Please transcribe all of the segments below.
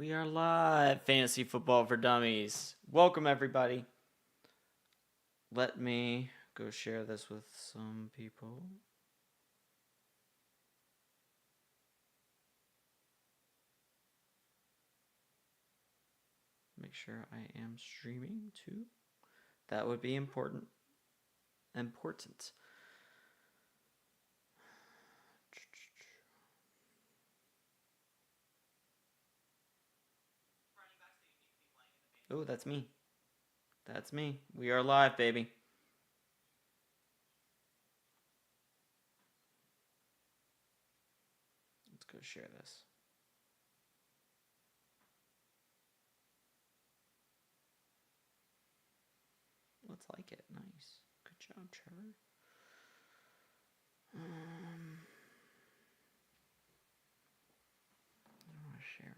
We are live, Fantasy Football for Dummies. Welcome, everybody. Let me go share this with some people. Make sure I am streaming too. That would be important. Oh, that's me. That's me. We are live, baby. Let's go share this. Let's like it. Nice. Good job, Trevor. I want to share it.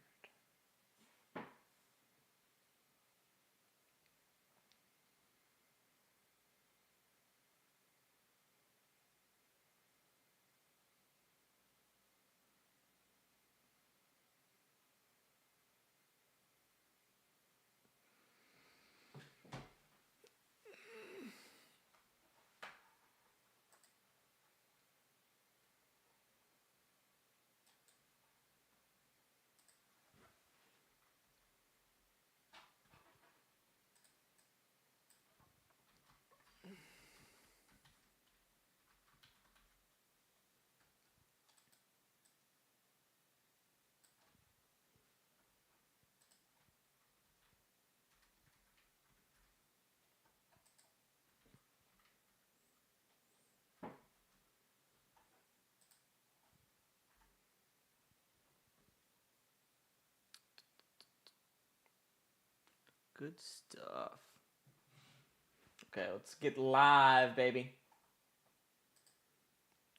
Good stuff. Okay, let's get live, baby.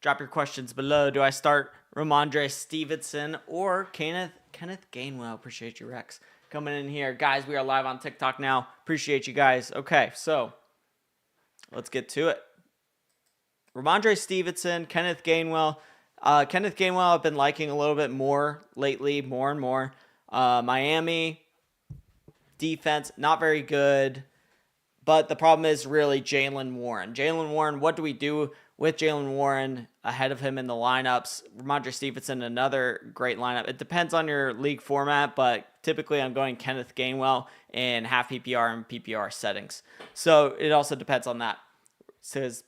Drop your questions below. Do I start Rhamondre Stevenson or Kenneth Gainwell? Appreciate you, Rex, coming in here. Guys, we are live on TikTok now. Appreciate you guys. Okay, so let's get to it. Rhamondre Stevenson, Kenneth Gainwell. Kenneth Gainwell I've been liking a little bit more lately, more and more. Miami defense, not very good. But the problem is really Jaylen Warren. Jaylen Warren, what do we do with Jaylen Warren ahead of him in the lineups? Rhamondre Stevenson, another great lineup. It depends on your league format, but typically I'm going Kenneth Gainwell in half PPR and PPR settings. So it also depends on that.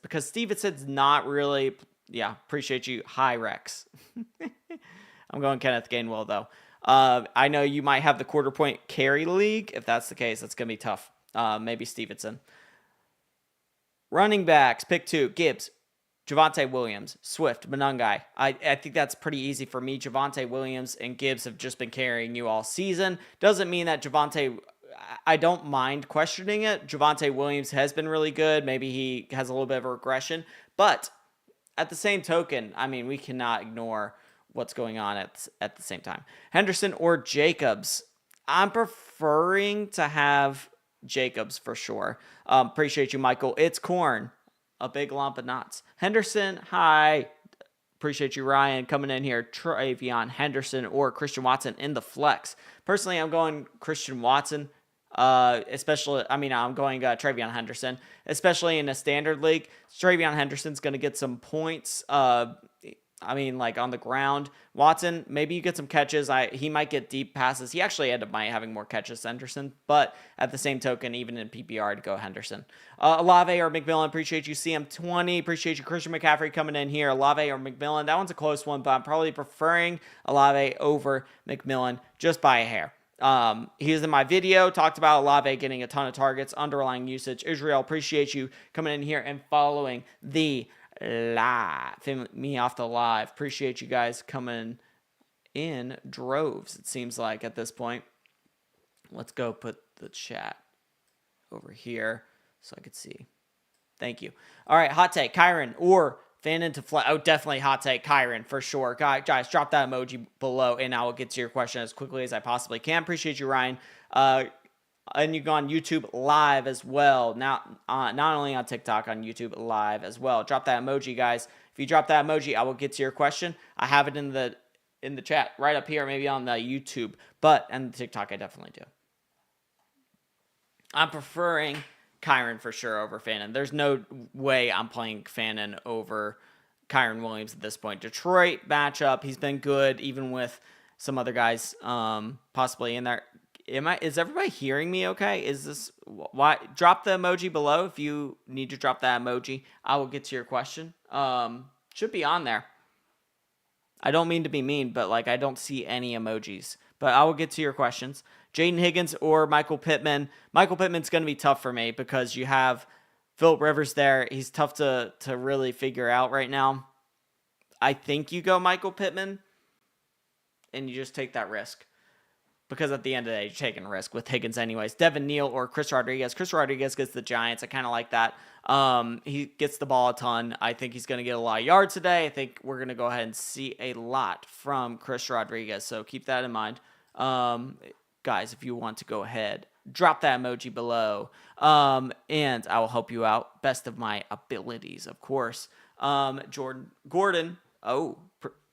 Because Stevenson's not really, appreciate you. Hi, Rex. I'm going Kenneth Gainwell, though. I know you might have the quarter point carry league. If that's the case, that's going to be tough. Maybe Stevenson. Running backs, pick 2. Gibbs, Javonte Williams, Swift, Monangai. I think that's pretty easy for me. Javonte Williams and Gibbs have just been carrying you all season. Doesn't mean that Javonte, I don't mind questioning it. Javonte Williams has been really good. Maybe he has a little bit of a regression. But at the same token, I mean, we cannot ignore what's going on at the same time. Henderson or Jacobs. I'm preferring to have Jacobs for sure. Appreciate you, Michael. It's corn. A big lump of nuts. Henderson, hi. Appreciate you, Ryan, coming in here. Travion Henderson or Christian Watson in the flex. Personally, I'm going Christian Watson. I'm going Travion Henderson, especially in a standard league. Travion Henderson's going to get some points. On the ground. Watson, maybe you get some catches. He might get deep passes. He actually ended up having more catches than Henderson, but at the same token, even in PPR, to go Henderson. Olave or McMillan, appreciate you. CM20, appreciate you. Christian McCaffrey coming in here. Olave or McMillan, that one's a close one, but I'm probably preferring Olave over McMillan just by a hair. He was in my video, talked about Olave getting a ton of targets, underlying usage. Israel, appreciate you coming in here and following the live, me off the live. Appreciate you guys coming in droves, it seems like at this point. Let's go put the chat over here so I could see. Thank you. All right, hot take, Kyron or fan into flat. Oh, definitely hot take, Kyron for sure. Guys, drop that emoji below and I will get to your question as quickly as I possibly can. Appreciate you, Ryan. And you go on YouTube live as well. Now, not only on TikTok, on YouTube live as well. Drop that emoji, guys. If you drop that emoji, I will get to your question. I have it in the in the chat right up here, maybe on the YouTube, and the TikTok I definitely do. I'm preferring Kyren for sure over Fannin. There's no way I'm playing Fannin over Kyren Williams at this point. Detroit matchup, he's been good even with some other guys possibly in there. Is everybody hearing me okay? Is this why? Drop the emoji below if you need to drop that emoji. I will get to your question. Should be on there. I don't mean to be mean, but like I don't see any emojis. But I will get to your questions. Jaden Higgins or Michael Pittman. Michael Pittman's going to be tough for me because you have Phillip Rivers there. He's tough to really figure out right now. I think you go Michael Pittman and you just take that risk. Because at the end of the day, you're taking a risk with Higgins anyways. Devin Neal or Chris Rodriguez. Chris Rodriguez gets the Giants. I kind of like that. He gets the ball a ton. I think he's going to get a lot of yards today. I think we're going to go ahead and see a lot from Chris Rodriguez. So keep that in mind. Guys, if you want to go ahead, drop that emoji below. And I will help you out. Best of my abilities, of course. Gordon.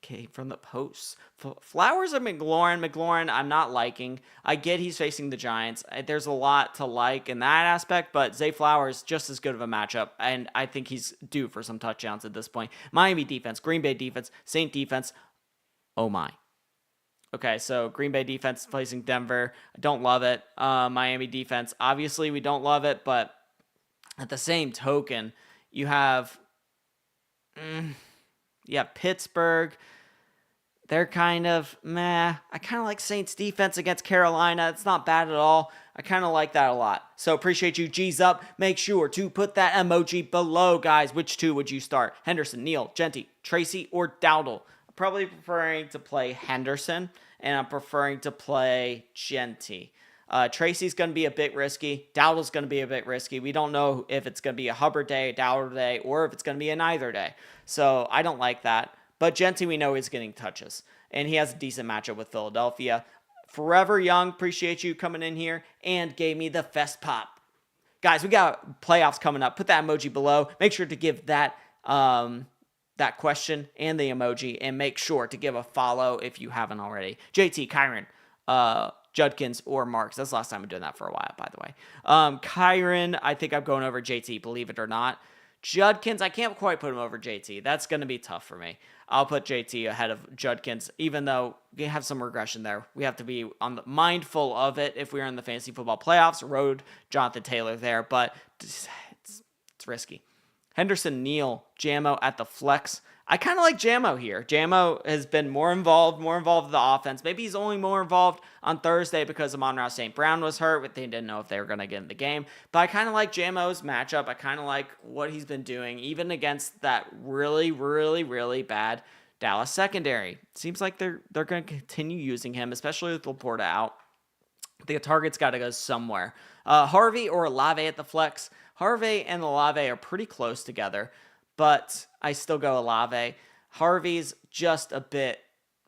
Came from the posts. Flowers of McLaurin. McLaurin, I'm not liking. I get he's facing the Giants. There's a lot to like in that aspect, but Zay Flowers, just as good of a matchup, and I think he's due for some touchdowns at this point. Miami defense, Green Bay defense, Saint defense. Oh my. Okay, so Green Bay defense facing Denver. I don't love it. Miami defense, obviously we don't love it, but at the same token, you have Pittsburgh. They're kind of meh. I kind of like Saints defense against Carolina. It's not bad at all. I kind of like that a lot. So appreciate you. G's up. Make sure to put that emoji below, guys. Which two would you start? Henderson, Neal, Genty, Tracy, or Dowdle? I'm probably preferring to play Henderson, and I'm preferring to play Genty. Tracy's going to be a bit risky. Dowdle's going to be a bit risky. We don't know if it's going to be a Hubbard day, a Dowdle day, or if it's going to be a neither day. So I don't like that. But Genty, we know he's getting touches. And he has a decent matchup with Philadelphia. Forever Young, appreciate you coming in here and gave me the fest pop. Guys, we got playoffs coming up. Put that emoji below. Make sure to give that that question and the emoji. And make sure to give a follow if you haven't already. JT, Kyren, Judkins, or Marks. That's the last time I'm doing that for a while, by the way. Kyren, I think I'm going over JT, believe it or not. Judkins, I can't quite put him over JT. That's going to be tough for me. I'll put JT ahead of Judkins, even though we have some regression there. We have to be mindful of it if we're in the fantasy football playoffs. Road Jonathan Taylor there, but it's risky. Henderson, Neal, Jamo at the flex. I kind of like Jamo here. Jamo has been more involved in the offense. Maybe he's only more involved on Thursday because Amon-Ra St. Brown was hurt, but they didn't know if they were going to get in the game. But I kind of like Jamo's matchup. I kind of like what he's been doing, even against that really, really, really bad Dallas secondary. Seems like they're going to continue using him, especially with Laporta out. The target's got to go somewhere. Harvey or Olave at the flex. Harvey and Olave are pretty close together, but I still go Olave. Harvey's just a bit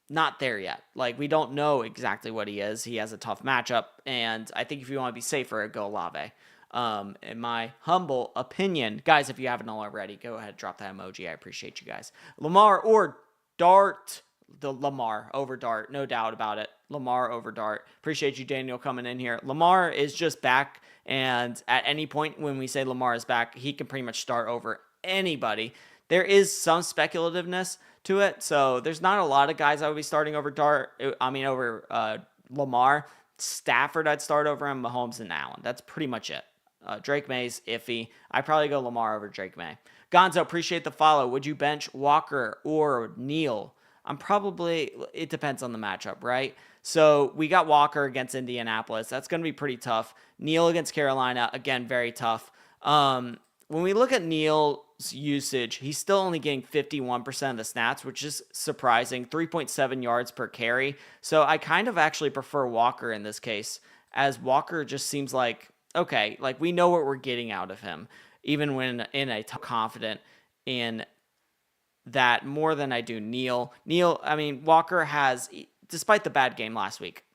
not there yet. Like, we don't know exactly what he is. He has a tough matchup, and I think if you want to be safer, go Olave. In my humble opinion. Guys, if you haven't already, go ahead, drop that emoji. I appreciate you guys. Lamar or Dart. The Lamar over Dart, no doubt about it. Lamar over Dart. Appreciate you, Daniel, coming in here. Lamar is just back, and at any point when we say Lamar is back, he can pretty much start over anybody. There is some speculativeness to it, so there's not a lot of guys I would be starting over over Lamar. Stafford, I'd start over him. Mahomes and Allen. That's pretty much it. Drake May's iffy. I'd probably go Lamar over Drake May. Gonzo, appreciate the follow. Would you bench Walker or Neal? It depends on the matchup, right? So we got Walker against Indianapolis. That's going to be pretty tough. Neal against Carolina, again, very tough. When we look at Neal's usage, he's still only getting 51% of the snaps, which is surprising. 3.7 yards per carry. So I kind of actually prefer Walker in this case, as Walker just seems like, okay, like we know what we're getting out of him, even when confident in that more than I do Neal. Walker has, despite the bad game last week,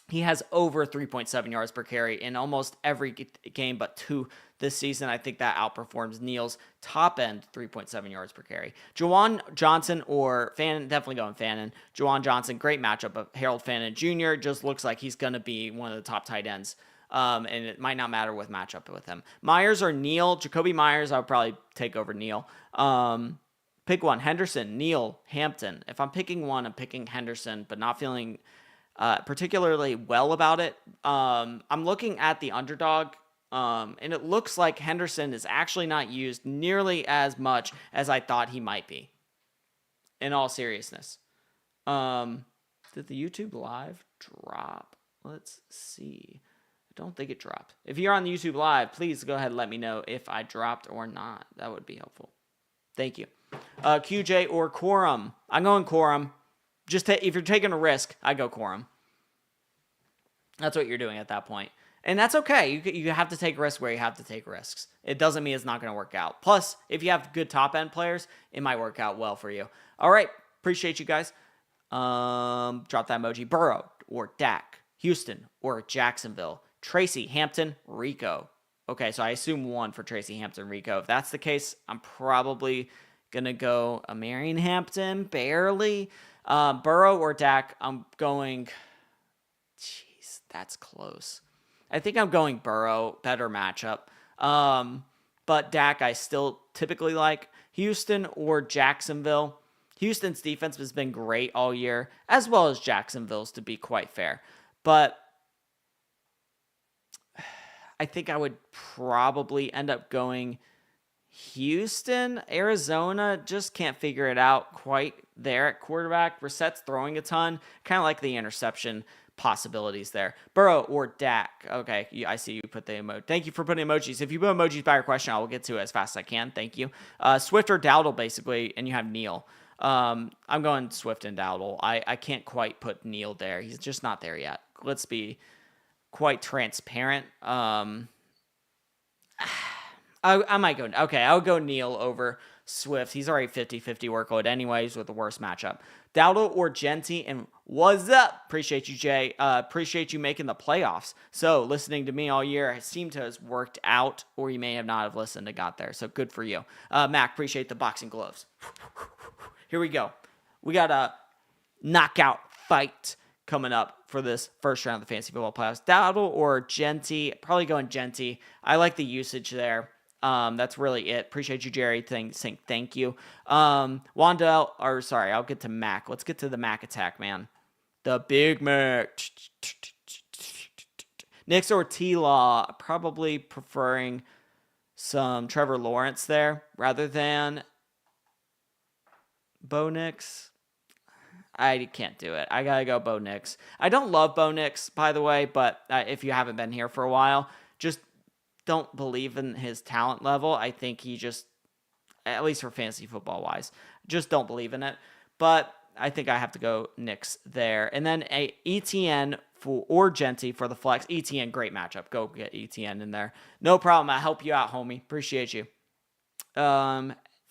He has over 3.7 yards per carry in almost every game but 2 this season. I think that outperforms Neal's top end 3.7 yards per carry. Juwan Johnson or Fannin, definitely going Fannin. Juwan Johnson, great matchup of Harold Fannin Jr. Just looks like he's going to be one of the top tight ends. And it might not matter with matchup with him. Myers or Neal. Jakobi Meyers, I would probably take over Neal. Pick one. Henderson, Neal, Hampton. If I'm picking one, I'm picking Henderson, but not feeling particularly well about it. I'm looking at the underdog, and it looks like Henderson is actually not used nearly as much as I thought he might be. In all seriousness. Did the YouTube live drop? Let's see. I don't think it dropped. If you're on the YouTube live, please go ahead and let me know if I dropped or not. That would be helpful. Thank you. QJ or Corum? I'm going Corum. If you're taking a risk, I go Corum. That's what you're doing at that point. And that's okay. You have to take risks where you have to take risks. It doesn't mean it's not going to work out. Plus, if you have good top-end players, it might work out well for you. All right. Appreciate you guys. Drop that emoji. Burrow or Dak. Houston or Jacksonville. Tracy, Hampton, Rico. Okay, so I assume one for Tracy, Hampton, Rico. If that's the case, I'm probably going to go a Marion Hampton, barely. Burrow or Dak, I'm going... Jeez, that's close. I think I'm going Burrow, better matchup. But Dak, I still typically like. Houston or Jacksonville. Houston's defense has been great all year, as well as Jacksonville's, to be quite fair. But I think I would probably end up going Houston. Arizona just can't figure it out quite there at quarterback. Brissett's throwing a ton. Kind of like the interception possibilities there. Burrow or Dak. Okay, I see you put the emoji. Thank you for putting emojis. If you put emojis by your question, I will get to it as fast as I can. Thank you. Swift or Dowdle, basically, and you have Neal. I'm going Swift and Dowdle. I can't quite put Neal there. He's just not there yet. Let's be quite transparent. I might go. Okay, I'll go Neal over Swift. He's already 50-50 workload anyways with the worst matchup. Dowdle or Genty, and what's up? Appreciate you, Jay. Appreciate you making the playoffs. So listening to me all year has seemed to have worked out, or you may have not have listened and got there. So good for you. Mac, appreciate the boxing gloves. Here we go. We got a knockout fight coming up for this first round of the Fantasy Football Playoffs. Dowdle or Genty? Probably going Genty. I like the usage there. That's really it. Appreciate you, Jerry. Saying thank you. Wandell, or sorry, I'll get to Mac. Let's get to the Mac attack, man. The Big Mac. Nix or T-Law? Probably preferring some Trevor Lawrence there rather than Bo Nix. I can't do it. I gotta go Bo Nix. I don't love Bo Nix, by the way, but if you haven't been here for a while, just don't believe in his talent level. I think he just, at least for fantasy football wise, just don't believe in it. But I think I have to go Nix there. And then a ETN or Genty for the flex. ETN, great matchup. Go get ETN in there. No problem. I help you out, homie. Appreciate you.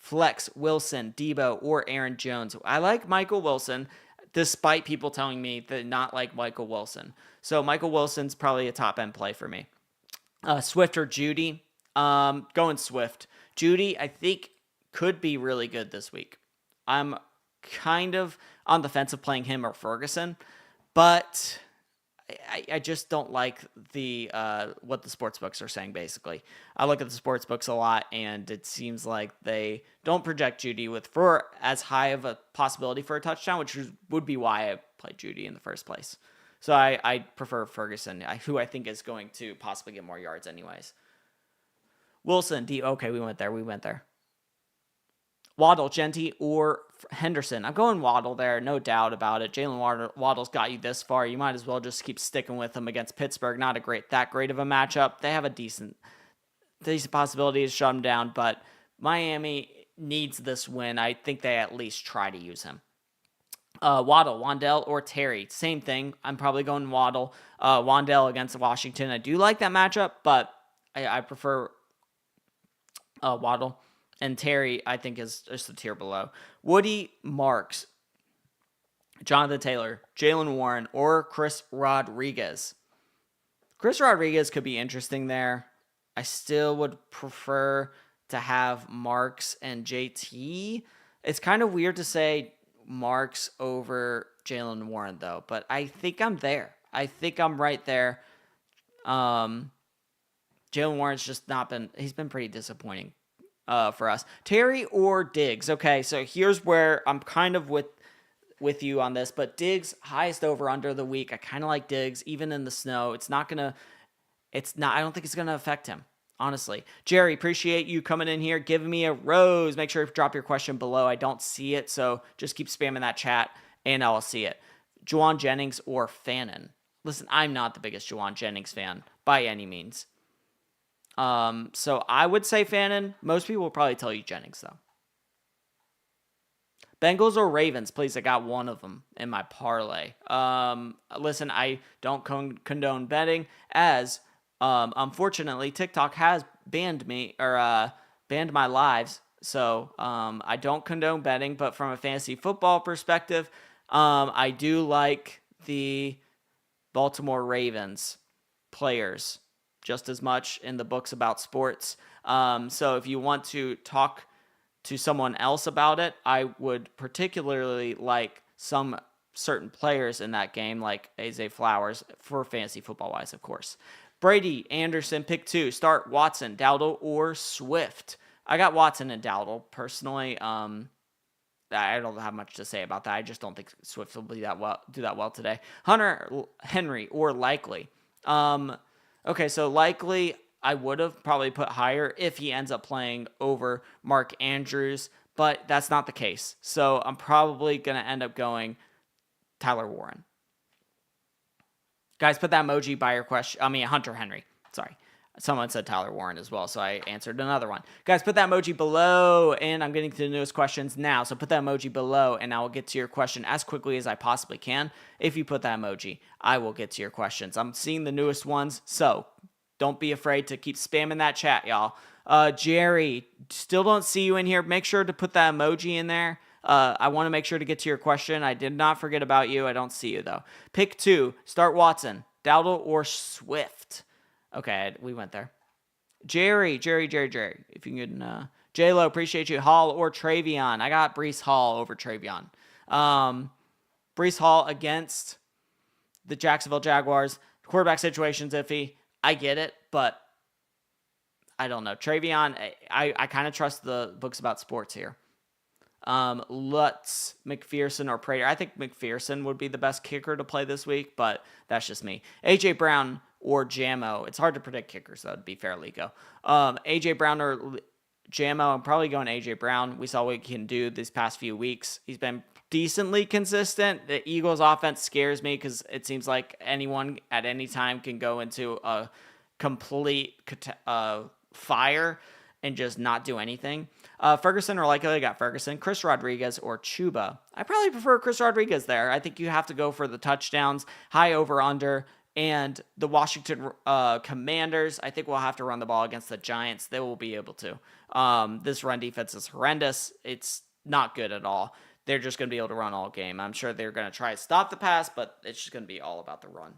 Flex, Wilson, Debo, or Aaron Jones. I like Michael Wilson, despite people telling me that not like Michael Wilson. So Michael Wilson's probably a top end play for me. Swift or Judy? Going Swift. Judy, I think, could be really good this week. I'm kind of on the fence of playing him or Ferguson, but I just don't like the what the sportsbooks are saying, basically. I look at the sportsbooks a lot, and it seems like they don't project Judy for as high of a possibility for a touchdown, which would be why I played Judy in the first place. So I prefer Ferguson, who I think is going to possibly get more yards anyways. Wilson, okay, we went there. Waddle, Genty, or Henderson. I'm going Waddle there, no doubt about it. Jalen Waddle's got you this far. You might as well just keep sticking with him against Pittsburgh. Not that great of a matchup. They have a decent possibility to shut him down, but Miami needs this win. I think they at least try to use him. Waddle, Wandell, or Terry. Same thing. I'm probably going Waddle. Wandell against Washington. I do like that matchup, but I prefer Waddle. And Terry, I think, is just a tier below. Woody, Marks. Jonathan Taylor, Jaylen Warren, or Chris Rodriguez. Chris Rodriguez could be interesting there. I still would prefer to have Marks and JT. It's kind of weird to say Marks over Jaylen Warren, though, but I think I'm there. I think I'm right there. Jaylen Warren's just not been, he's been pretty disappointing for us. Terry or Diggs? Okay, so here's where I'm kind of with you on this, but Diggs, highest over under the week. I kind of like Diggs, even in the snow. I don't think it's gonna affect him, honestly. Jerry, appreciate you coming in here, giving me a rose. Make sure to drop your question below. I don't see it, so just keep spamming that chat and I'll see it. Juwan Jennings or Fannin? Listen, I'm not the biggest Juwan Jennings fan by any means. So I would say Fannin. Most people will probably tell you Jennings, though. Bengals or Ravens, please. I got one of them in my parlay. Listen, I don't condone betting, as unfortunately TikTok has banned me or banned my lives. So I don't condone betting, but from a fantasy football perspective, I do like the Baltimore Ravens players just as much in the books about sports. So if you want to talk to someone else about it, I would particularly like some certain players in that game, like AJ Flowers, for fantasy football wise, of course. Brady, Anderson, pick 2. Start Watson, Dowdle, or Swift. I got Watson and Dowdle personally. I don't have much to say about that. I just don't think Swift will do that well today. Hunter Henry or Likely. Okay, so Likely I would have probably put higher if he ends up playing over Mark Andrews, but that's not the case. So I'm probably going to end up going Tyler Warren. Guys, put that emoji by your question. Hunter Henry. Sorry. Someone said Tyler Warren as well, so I answered another one. Guys, put that emoji below, and I'm getting to the newest questions now. So put that emoji below, and I will get to your question as quickly as I possibly can. If you put that emoji, I will get to your questions. I'm seeing the newest ones, so don't be afraid to keep spamming that chat, y'all. Jerry, still don't see you in here. Make sure to put that emoji in there. I want to make sure to get to your question. I did not forget about you. I don't see you, though. Pick 2. Start Watson, Dowdle, or Swift. Okay, we went there. Jerry. If you can, J-Lo, appreciate you. Hall or Travion. I got Breece Hall over Travion. Breece Hall against the Jacksonville Jaguars. Quarterback situation's iffy. I get it, but I don't know. Travion, I kind of trust the books about sports here. Lutz, McPherson, or Prater. I think McPherson would be the best kicker to play this week, but that's just me. A.J. Brown or Jamo. It's hard to predict kickers, though, to be fair, Lico. A.J. Brown or Jamo. I'm probably going A.J. Brown. We saw what he can do these past few weeks. He's been decently consistent. The Eagles offense scares me because it seems like anyone at any time can go into a complete fire and just not do anything. Ferguson or Likely, I got Ferguson. Chris Rodriguez or Chuba. I probably prefer Chris Rodriguez there. I think you have to go for the touchdowns, high over under, and the Washington Commanders. I think we'll have to run the ball against the Giants. They will be able to. This run defense is horrendous. It's not good at all. They're just going to be able to run all game. I'm sure they're going to try to stop the pass, but it's just going to be all about the run.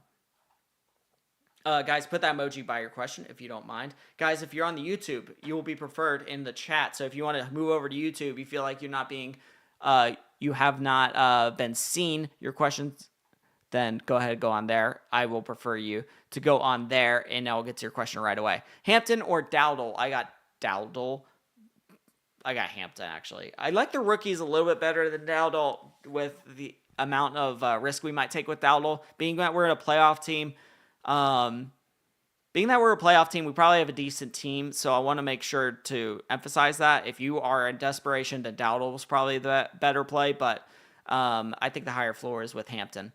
Guys, put that emoji by your question if you don't mind. Guys, if you're on the YouTube, you will be preferred in the chat. So if you want to move over to YouTube, you feel like you're not being, you have not been seen, your questions, then go ahead and go on there. I will prefer you to go on there, and I'll get to your question right away. Hampton or Dowdle? I got Dowdle. I got Hampton, actually. I like the rookies a little bit better than Dowdle with the amount of risk we might take with Dowdle. Being that we're in a playoff team, we probably have a decent team, so I want to make sure to emphasize that. If you are in desperation, then Dowdle was probably the better play, but I think the higher floor is with Hampton.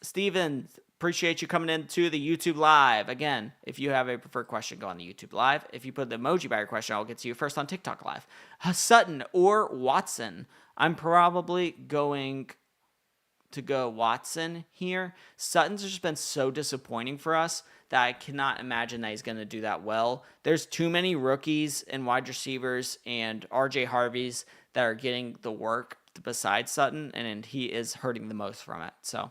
Steven, appreciate you coming into the YouTube Live. Again, if you have a preferred question, go on the YouTube Live. If you put the emoji by your question, I'll get to you first on TikTok Live. Sutton or Watson? I'm probably going to go Watson here. Sutton's just been so disappointing for us that I cannot imagine that he's going to do that well. There's too many rookies and wide receivers and RJ Harveys that are getting the work picked besides Sutton, and he is hurting the most from it. So,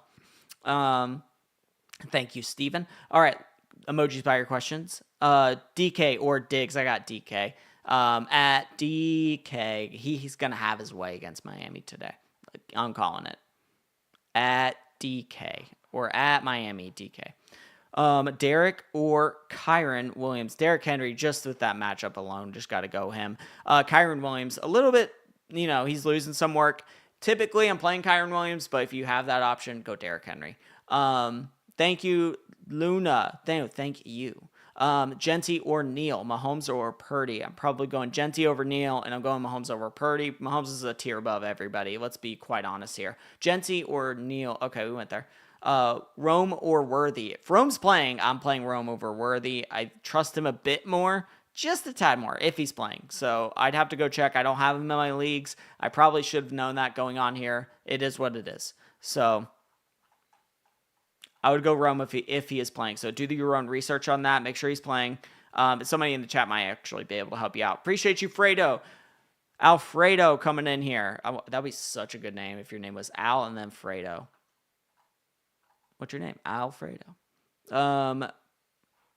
thank you, Steven. All right, emojis by your questions. DK or Diggs. I got DK. At DK, he's going to have his way against Miami today. I'm calling it. At DK or at Miami, DK. Derek or Kyren Williams. Derrick Henry, just with that matchup alone, just got to go him. Kyren Williams, a little bit, he's losing some work. Typically, I'm playing Kyren Williams, but if you have that option, go Derrick Henry. Thank you, Luna. Thank you. Genty or Neal, Mahomes or Purdy. I'm probably going Genty over Neal, and I'm going Mahomes over Purdy. Mahomes is a tier above everybody. Let's be quite honest here. Genty or Neal. Okay, we went there. Rome or Worthy. If Rome's playing, I'm playing Rome over Worthy. I trust him a bit more, just a tad more, if he's playing. So I'd have to go check. I don't have him in my leagues. I probably should have known that going on here. It is what it is. So I would go Rome if he is playing. So do your own research on that. Make sure he's playing. Somebody in the chat might actually be able to help you out. Appreciate you, Fredo. Alfredo coming in here. That would be such a good name if your name was Al and then Fredo. What's your name? Alfredo.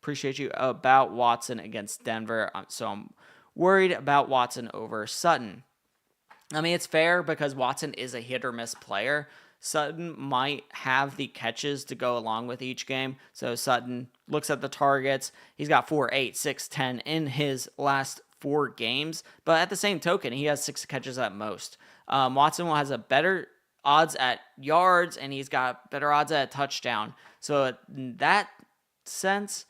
Appreciate you. About Watson against Denver. So I'm worried about Watson over Sutton. I mean, it's fair because Watson is a hit or miss player. Sutton might have the catches to go along with each game. So Sutton looks at the targets. He's got 4, 8, 6, 10 in his last 4 games. But at the same token, he has 6 catches at most. Watson has a better odds at yards, and he's got better odds at a touchdown. So in that sense,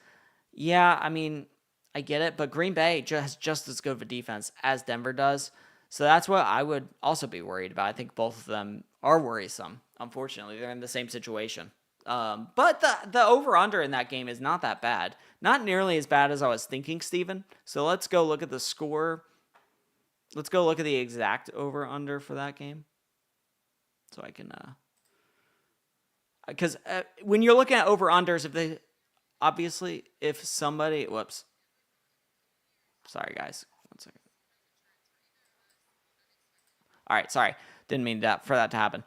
yeah, I mean, I get it. But Green Bay has just as good of a defense as Denver does. So that's what I would also be worried about. I think both of them are worrisome. Unfortunately, they're in the same situation. But the over-under in that game is not that bad. Not nearly as bad as I was thinking, Steven. So let's go look at the score. Let's go look at the exact over-under for that game. So I can... Because when you're looking at over-unders, if somebody... Whoops. Sorry, guys. 1 second. All right, sorry. Didn't mean for that to happen.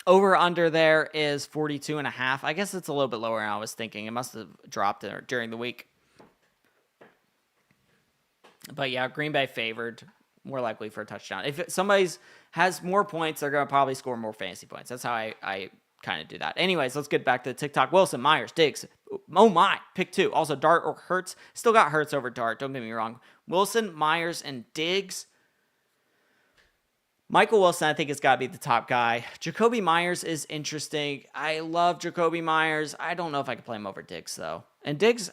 Over under there is 42.5. I guess it's a little bit lower than I was thinking. It must have dropped during the week. But yeah, Green Bay favored, more likely for a touchdown. If somebody has more points, they're going to probably score more fantasy points. That's how I kind of do that. Anyways, let's get back to the TikTok. Wilson, Myers, Diggs. Oh my, pick 2. Also, Dart or Hurts. Still got Hurts over Dart. Don't get me wrong. Wilson, Myers, and Diggs. Michael Wilson, I think, has got to be the top guy. Jacoby Myers is interesting. I love Jacoby Myers. I don't know if I can play him over Diggs, though. And Diggs,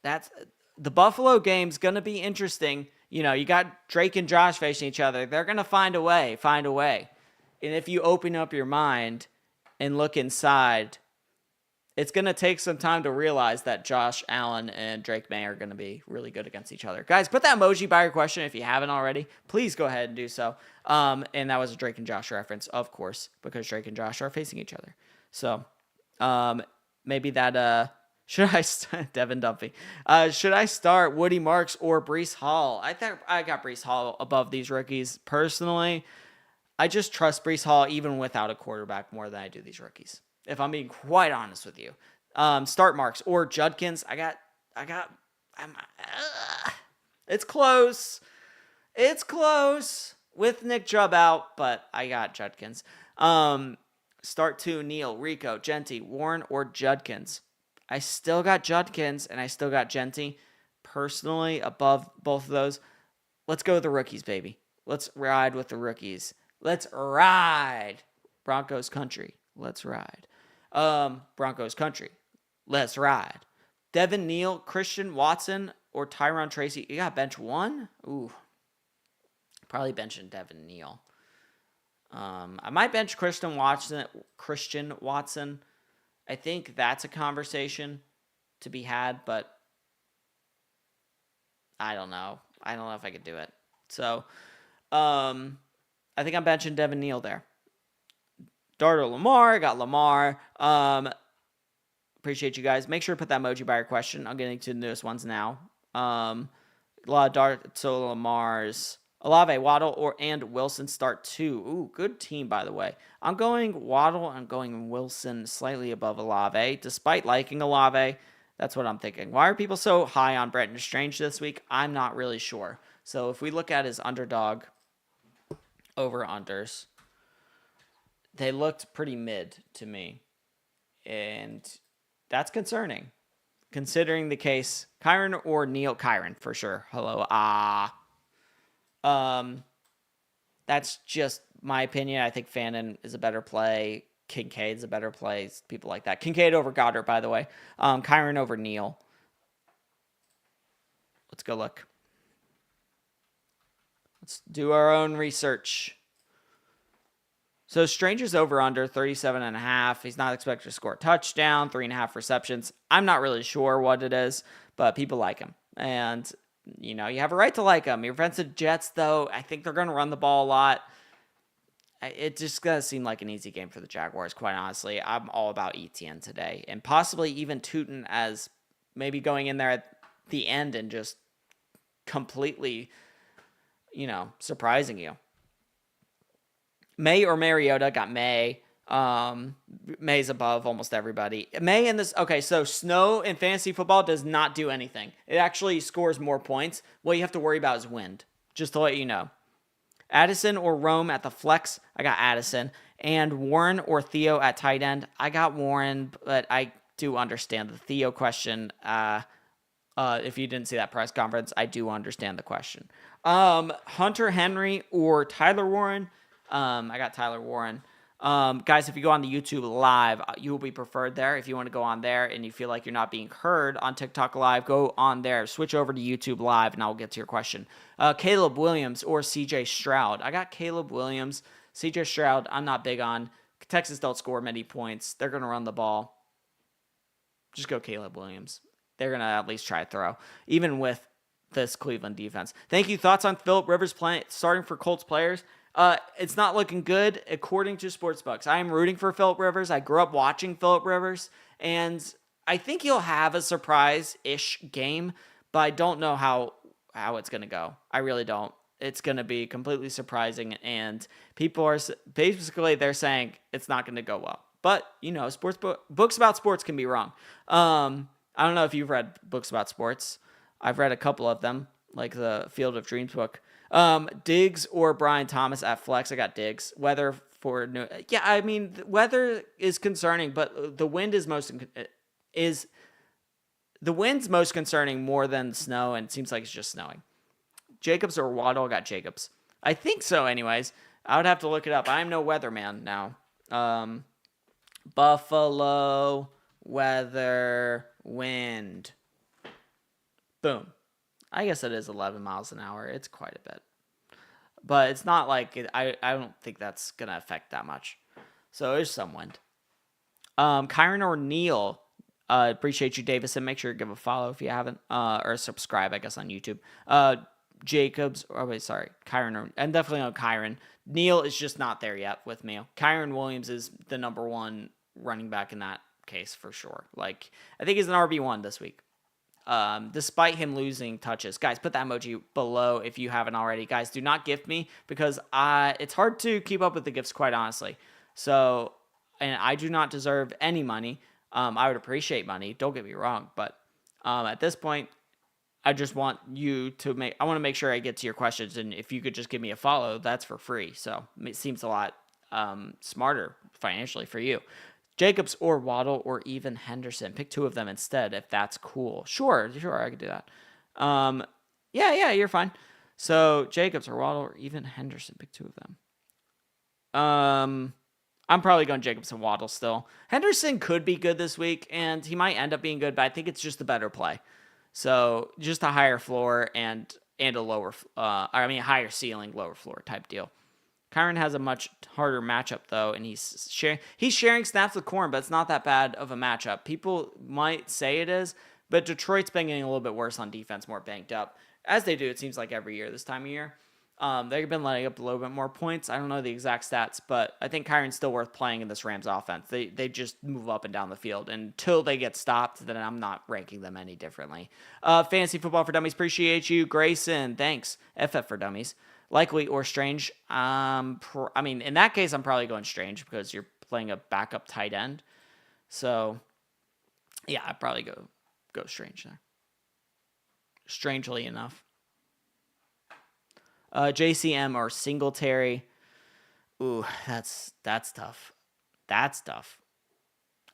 that's the Buffalo game's going to be interesting. You got Drake and Josh facing each other. They're going to find a way. And if you open up your mind and look inside, it's going to take some time to realize that Josh Allen and Drake May are going to be really good against each other. Guys, put that emoji by your question if you haven't already. Please go ahead and do so. And that was a Drake and Josh reference, of course, because Drake and Josh are facing each other. So maybe that... should I start Devin Dumpy? Should I start Woody Marks or Breece Hall? I think I got Breece Hall above these rookies. Personally, I just trust Breece Hall even without a quarterback more than I do these rookies, if I'm being quite honest with you. Start Marks or Judkins. It's close. It's close with Nick Chubb out, but I got Judkins. Start 2, Neal, Rico, Genty, Warren, or Judkins. I still got Judkins, and I still got Genty. Personally, above both of those, let's go with the rookies, baby. Let's ride with the rookies. Let's ride. Broncos country. Let's ride. Broncos country. Let's ride. Devin Neal, Christian Watson, or Tyron Tracy. You got bench 1? Ooh. Probably benching Devin Neal. I might bench Christian Watson. I think that's a conversation to be had, but I don't know. I don't know if I could do it. So, I think I'm benching Devin Neal there. Dart or Lamar. I got Lamar. Appreciate you guys. Make sure to put that emoji by your question. I'm getting to the newest ones now. So Lamar's Olave, Waddle, and Wilson start 2. Ooh, good team, by the way. I'm going Waddle. I'm going Wilson slightly above Olave. Despite liking Olave, that's what I'm thinking. Why are people so high on Brenton Strange this week? I'm not really sure. So if we look at his underdog over-unders, they looked pretty mid to me. And that's concerning. Considering the case, Kyren or Neal. Kyren, for sure. Hello. That's just my opinion. I think Fannin is a better play. Kincaid's a better play. People like that. Kincaid over Goddard, by the way. Kyren over Neal. Let's go look. Let's do our own research. So Stranger's over under 37.5. He's not expected to score a touchdown, 3.5 receptions. I'm not really sure what it is, but people like him. And, you have a right to like him. You're against the Jets, though. I think they're going to run the ball a lot. It just going to seem like an easy game for the Jaguars, quite honestly. I'm all about ETN today. And possibly even Tootin as maybe going in there at the end and just completely, surprising you. May or Mariota. Got May. May's above almost everybody. May in this. Okay, so Snow in fantasy football does not do anything. It actually scores more points. What you have to worry about is wind, just to let you know. Addison or Rome at the flex. I got Addison. And Warren or Theo at tight end. I got Warren, but I do understand the Theo question. If you didn't see that press conference, I do understand the question. Hunter Henry or Tyler Warren. I got Tyler Warren. Guys, if you go on the YouTube Live, you will be preferred there. If you want to go on there and you feel like you're not being heard on TikTok Live, go on there. Switch over to YouTube Live, and I'll get to your question. Caleb Williams or CJ Stroud. I got Caleb Williams. CJ Stroud, I'm not big on. Texas don't score many points. They're going to run the ball. Just go Caleb Williams. They're going to at least try to throw, even with this Cleveland defense. Thank you. Thoughts on Phillip Rivers starting for Colts players? It's not looking good, according to Sportsbooks. I am rooting for Phillip Rivers. I grew up watching Phillip Rivers, and I think he'll have a surprise-ish game, but I don't know how it's going to go. I really don't. It's going to be completely surprising, and people are basically, they're saying it's not going to go well. But, books about sports can be wrong. I don't know if you've read books about sports. I've read a couple of them, like the Field of Dreams book. Diggs or Brian Thomas at flex. I got Diggs. Weather for New. Yeah, I mean, the weather is concerning, but the wind is the wind's most concerning more than snow, and it seems like it's just snowing. Jacobs or Waddle. I got Jacobs. I think so. Anyways, I would have to look it up. I'm no weatherman now. Buffalo weather wind. Boom. I guess it is 11 miles an hour. It's quite a bit. But it's not like I don't think that's going to affect that much. So there's some wind. Kyren or Neal. Appreciate you, Davison. Make sure to give a follow if you haven't. Or subscribe, I guess, on YouTube. Jacobs. Kyren. I'm definitely on Kyren. Neal is just not there yet with me. Kyren Williams is the number one running back in that case for sure. I think he's an RB1 this week. Despite him losing touches. Guys, put that emoji below if you haven't already. Guys, do not gift me because it's hard to keep up with the gifts, quite honestly. So, and I do not deserve any money. I would appreciate money. Don't get me wrong. But at this point, I just want you to I want to make sure I get to your questions. And if you could just give me a follow, that's for free. So it seems a lot smarter financially for you. Jacobs or Waddle or even Henderson. Pick two of them instead if that's cool. Sure, I could do that. Yeah, you're fine. So Jacobs or Waddle or even Henderson. Pick two of them. I'm probably going Jacobs and Waddle still. Henderson could be good this week, and he might end up being good, but I think it's just a better play. So just a higher floor and a lower, higher ceiling, lower floor type deal. Kyren has a much harder matchup, though, and he's sharing snaps with Corn, but it's not that bad of a matchup. People might say it is, but Detroit's been getting a little bit worse on defense, more banked up. As they do, it seems like every year this time of year. They've been letting up a little bit more points. I don't know the exact stats, but I think Kyron's still worth playing in this Rams offense. They just move up and down the field. And until they get stopped, then I'm not ranking them any differently. Fantasy Football for Dummies, appreciate you. Grayson, thanks. FF for Dummies. Likely or Strange. I mean, in that case, I'm probably going Strange because you're playing a backup tight end. So, yeah, I'd probably go Strange there. Strangely enough. JCM or Singletary. Ooh, that's tough. That's tough.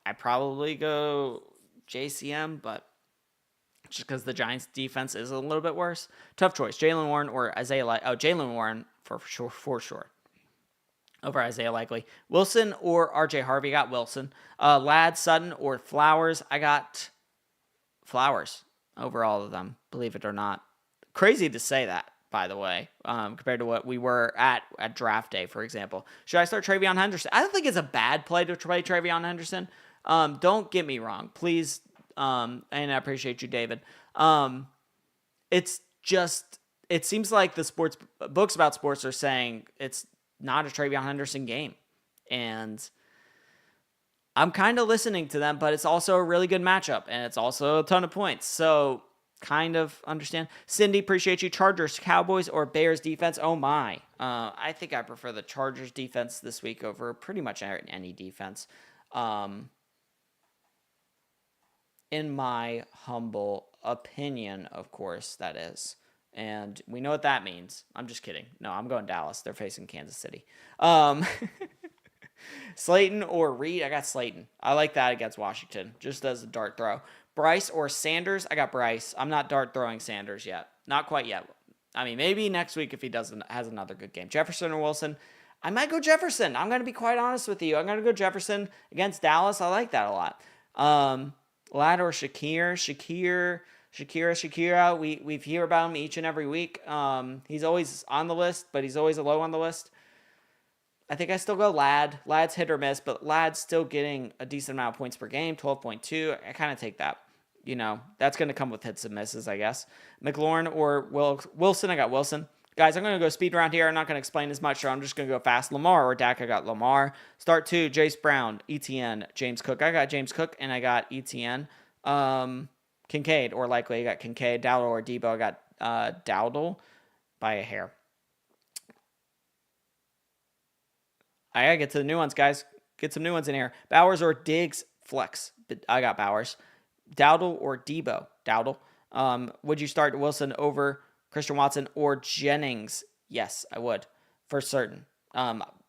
I probably go JCM, but just because the Giants' defense is a little bit worse. Tough choice. Jaylen Warren or Isaiah Jaylen Warren for sure. Over Isaiah Likely. Wilson or RJ Harvey. I got Wilson. Ladd, Sutton, or Flowers. I got Flowers over all of them, believe it or not. Crazy to say that, by the way, compared to what we were at draft day, for example. Should I start TreVeyon Henderson? I don't think it's a bad play to play TreVeyon Henderson. Don't get me wrong, please. And I appreciate you, David. It's just, it seems like the sports books about sports are saying it's not a TreVeyon Henderson game. And I'm kind of listening to them, but it's also a really good matchup, and it's also a ton of points. So kind of understand. Cindy, appreciate you. Chargers, Cowboys, or Bears defense? Oh my. I think I prefer the Chargers defense this week over pretty much any defense. In my humble opinion, of course, that is. And we know what that means. I'm just kidding. No, I'm going Dallas. They're facing Kansas City. Slayton or Reed? I got Slayton. I like that against Washington, just as a dart throw. Bryce or Sanders? I got Bryce. I'm not dart throwing Sanders yet. Not quite yet. I mean, maybe next week if he has another good game. Jefferson or Wilson? I might go Jefferson. I'm going to be quite honest with you. I'm going to go Jefferson against Dallas. I like that a lot. Ladd or Shakira. We hear about him each and every week. He's always on the list, but he's always low on the list. I think I still go Ladd. Ladd's hit or miss, but Ladd's still getting a decent amount of points per game, 12.2. I kind of take that. You know, that's going to come with hits and misses, I guess. McLaurin or Wilson? I got Wilson. Guys, I'm going to go speed around here. I'm not going to explain as much, so I'm just going to go fast. Lamar or Dak? I got Lamar. Start 2, Jace Brown, ETN, James Cook. I got James Cook, and I got ETN. Kincaid or Likely, I got Kincaid. Dowdle or Debo? I got Dowdle by a hair. I got to get to the new ones, guys. Get some new ones in here. Bowers or Diggs? Flex. I got Bowers. Dowdle or Debo? Dowdle. Would you start Wilson over Christian Watson or Jennings? Yes, I would. For certain.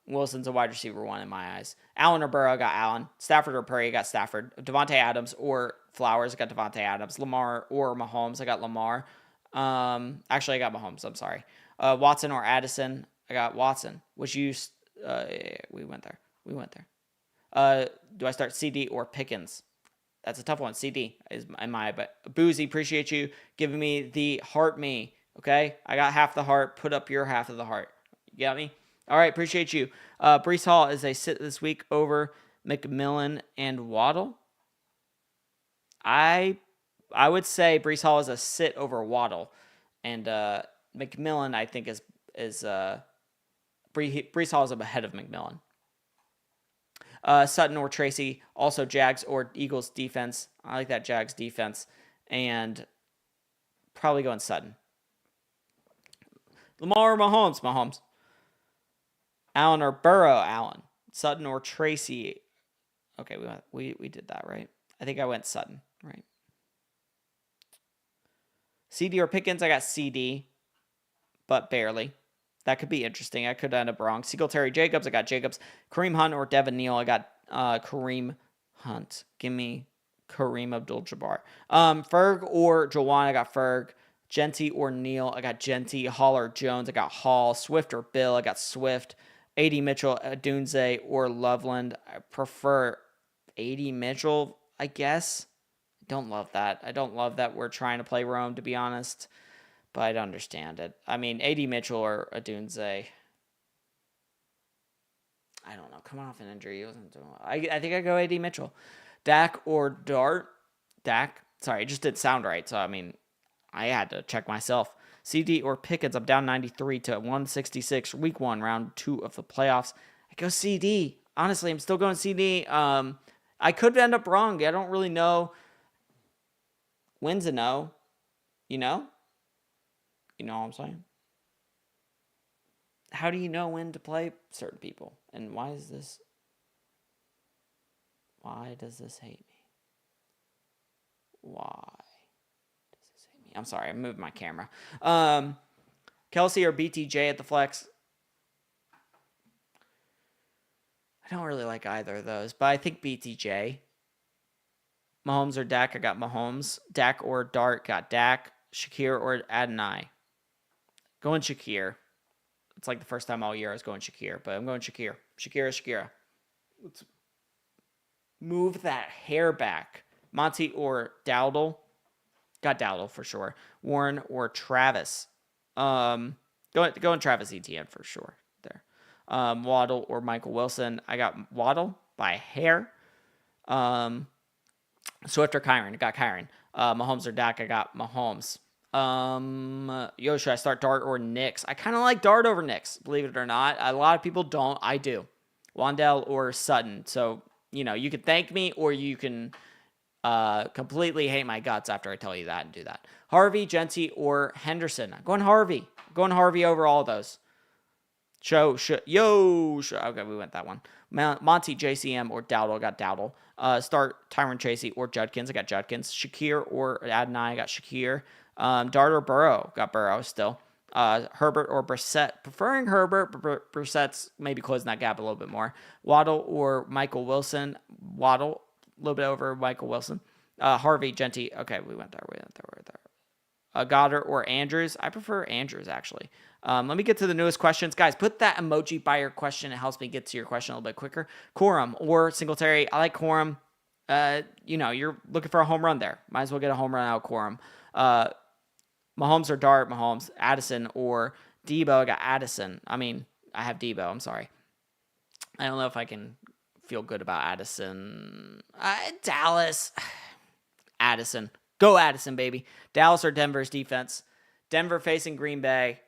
Wilson's a wide receiver 1 in my eyes. Allen or Burrow? I got Allen. Stafford or Purdy? I got Stafford. Devontae Adams or Flowers? I got Devontae Adams. Lamar or Mahomes? I got Lamar. Actually, I got Mahomes. I'm sorry. Watson or Addison? I got Watson. Would you... we went there. Do I start CD or Pickens? That's a tough one. CD is in my, but Boozy, appreciate you giving me the heart me. Okay. I got half the heart. Put up your half of the heart. You got me? All right. Appreciate you. Breece Hall is a sit this week over McMillan and Waddle. I would say Breece Hall is a sit over Waddle, and McMillan I think is Breece Hall is ahead of McMillan. Sutton or Tracy, also Jags or Eagles defense. I like that Jags defense, and probably going Sutton. Lamar or Mahomes? Mahomes. Allen or Burrow? Allen. Sutton or Tracy? Okay, we did that, right? I think I went Sutton, right? CD or Pickens? I got CD, but barely. That could be interesting. I could end up wrong. Singletary Jacobs? I got Jacobs. Kareem Hunt or Devin Neal? I got Kareem Hunt. Give me Kareem Abdul-Jabbar. Ferg or Jawan? I got Ferg. Genty or Neal? I got Genty. Hall or Jones? I got Hall. Swift or Bill? I got Swift. AD Mitchell, Dunze, or Loveland? I prefer AD Mitchell, I guess. I don't love that. I don't love that we're trying to play Rome, to be honest. But I'd understand it. I mean, AD Mitchell or Dunze. I don't know. Coming off an injury, he wasn't doing well. I think I go AD Mitchell. Dak or Dart? Dak. Sorry, it just didn't sound right. So, I mean, I had to check myself. CD or Pickens. I'm down 93 to 166. Week 1, round 2 of the playoffs. I go CD. Honestly, I'm still going CD. I could end up wrong. I don't really know. When's a no? You know? You know what I'm saying? How do you know when to play certain people? And why does this hate me? Why does this hate me? I'm sorry, I moved my camera. Kelsey or BTJ at the flex? I don't really like either of those, but I think BTJ. Mahomes or Dak? I got Mahomes. Dak or Dart? Got Dak. Shakir or Adonai? Going Shakir. It's like the first time all year I was going Shakir, but I'm going Shakir. Shakira. Let's move that hair back. Monty or Dowdle? Got Dowdle for sure. Warren or Travis? Going Travis Etienne for sure there. Waddle or Michael Wilson? I got Waddle by a hair. Swift or Kyron? I got Kyron. Mahomes or Dak? I got Mahomes. Should I start Dart or Nix? I kind of like Dart over Nix, believe it or not. A lot of people don't. I do. Wandell or Sutton. So, you can thank me or you can completely hate my guts after I tell you that and do that. Harvey, Genty, or Henderson? I'm going Harvey. Over all those. Okay, we went that one. Monty, JCM, or Dowdle. I got Dowdle. Start Tyron Tracy or Judkins. I got Judkins. Shakir or Adonai. I got Shakir. Dart or Burrow. Got Burrow still. Herbert or Brissett. Preferring Herbert, but Brissett's maybe closing that gap a little bit more. Waddle or Michael Wilson. Waddle, a little bit over Michael Wilson. Harvey, Genty. Okay, we went there. Goddard or Andrews. I prefer Andrews, actually. Let me get to the newest questions. Guys, put that emoji by your question. It helps me get to your question a little bit quicker. Corum or Singletary. I like Corum. You're looking for a home run there. Might as well get a home run out of Corum. Mahomes or Dart. Mahomes. Addison or Debo. I got Addison. I have Debo. I'm sorry. I don't know if I can feel good about Addison. Dallas. Addison. Go Addison, baby. Dallas or Denver's defense? Denver facing Green Bay.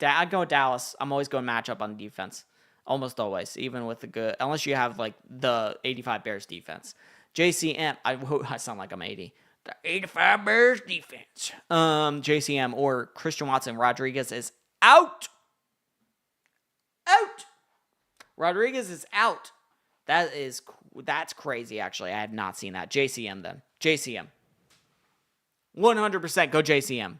I'd go Dallas. I'm always going matchup on defense. Almost always. Even with the good. Unless you have like the 85 Bears defense. JCM. I sound like I'm 80. The 85 Bears defense. JCM or Christian Watson. Rodriguez is out. Rodriguez is out. That's crazy, actually. I had not seen that. JCM then. JCM. 100% go JCM.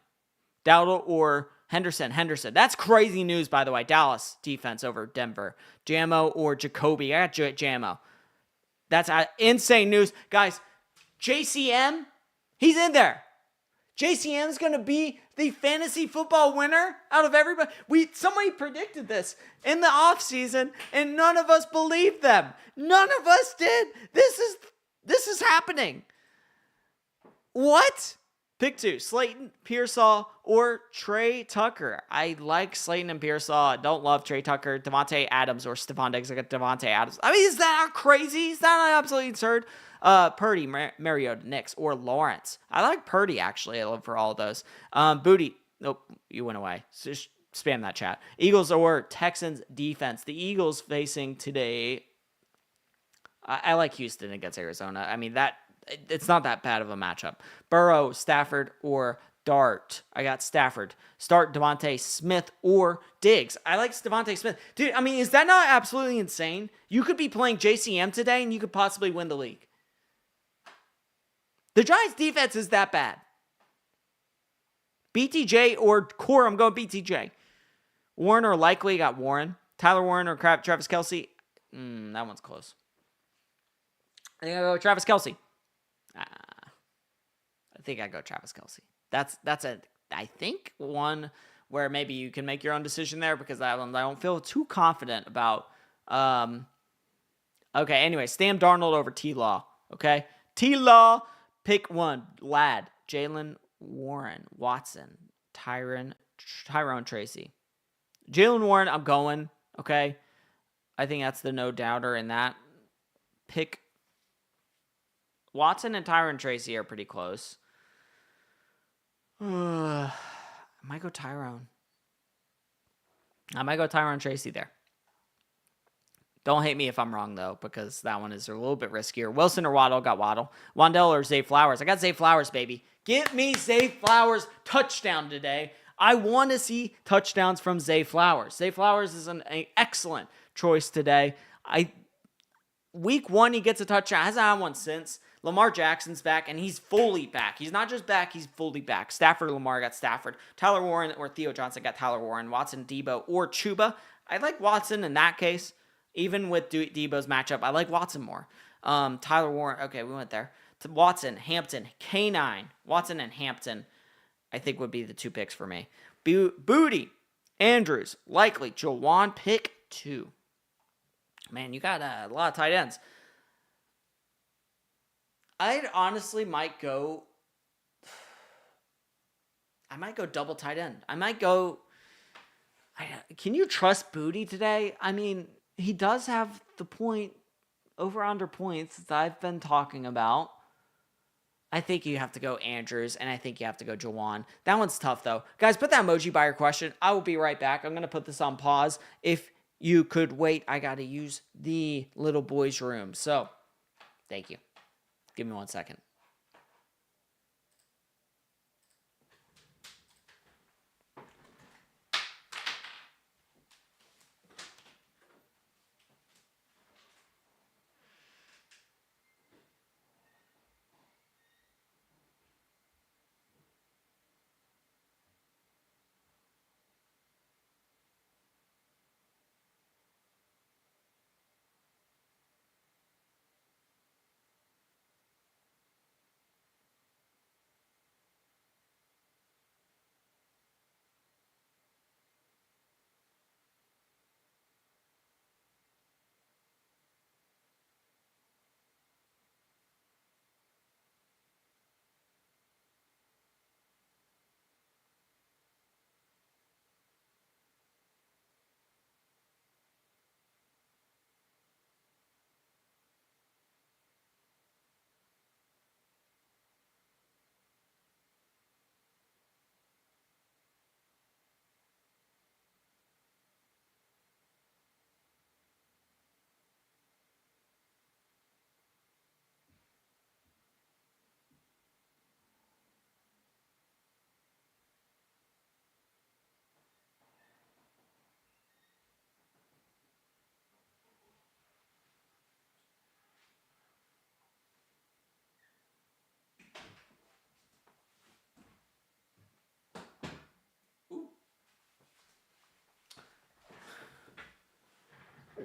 Dowdle or Henderson. That's crazy news, by the way. Dallas defense over Denver. Jamo or Jacoby. I got Jamo. That's insane news. Guys, JCM, he's in there. JCM's going to be the fantasy football winner out of everybody. Somebody predicted this in the offseason, and none of us believed them. None of us did. This is happening. What? Pick 2, Slayton, Pearsall, or Trey Tucker. I like Slayton and Pearsall. I don't love Trey Tucker. Devontae Adams or Stephon Diggs. I got Devontae Adams. Is that not crazy? Is that not absolutely absurd? Purdy, Mariota, Nix, or Lawrence. I like Purdy, actually. I love for all of those. Booty. Nope, you went away. So just spam that chat. Eagles or Texans defense. The Eagles facing today. I like Houston against Arizona. It's not that bad of a matchup. Burrow, Stafford, or Dart. I got Stafford. Start Devontae Smith or Diggs. I like Devontae Smith. Dude, is that not absolutely insane? You could be playing JCM today and you could possibly win the league. The Giants defense is that bad. BTJ or Core, I'm going BTJ. Warren or Likely, got Warren. Tyler Warren or Travis Kelce. That one's close. I think I'll go Travis Kelce. I think I go Travis Kelce. That's I think one where maybe you can make your own decision there because that one I don't feel too confident about. Okay, anyway, Sam Darnold over T-Law. Okay, T-Law, pick one. Lad, Jalen Warren, Watson, Tyrone Tracy. Jalen Warren, I'm going. Okay, I think that's the no doubter in that pick. Watson and Tyron Tracy are pretty close. I might go Tyrone. I might go Tyrone Tracy there. Don't hate me if I'm wrong, though, because that one is a little bit riskier. Wilson or Waddle? Got Waddle. Wandell or Zay Flowers? I got Zay Flowers, baby. Give me Zay Flowers touchdown today. I want to see touchdowns from Zay Flowers. Zay Flowers is an excellent choice today. Week 1, he gets a touchdown. Hasn't had one since. Lamar Jackson's back, and he's fully back. He's not just back, he's fully back. Stafford or Lamar got Stafford. Tyler Warren or Theo Johnson got Tyler Warren. Watson, Debo, or Chuba. I like Watson in that case. Even with Debo's matchup, I like Watson more. Tyler Warren, okay, we went there. Watson, Hampton, K9. Watson and Hampton, I think, would be the 2 picks for me. Booty, Andrews, likely. Jawan, pick 2. Man, you got a lot of tight ends. I honestly might go double tight end. Can you trust Booty today? I mean, he does have the over-under points that I've been talking about. I think you have to go Andrews, and I think you have to go Jawan. That one's tough, though. Guys, put that emoji by your question. I will be right back. I'm going to put this on pause. If you could wait, I got to use the little boy's room. So, thank you. Give me 1 second.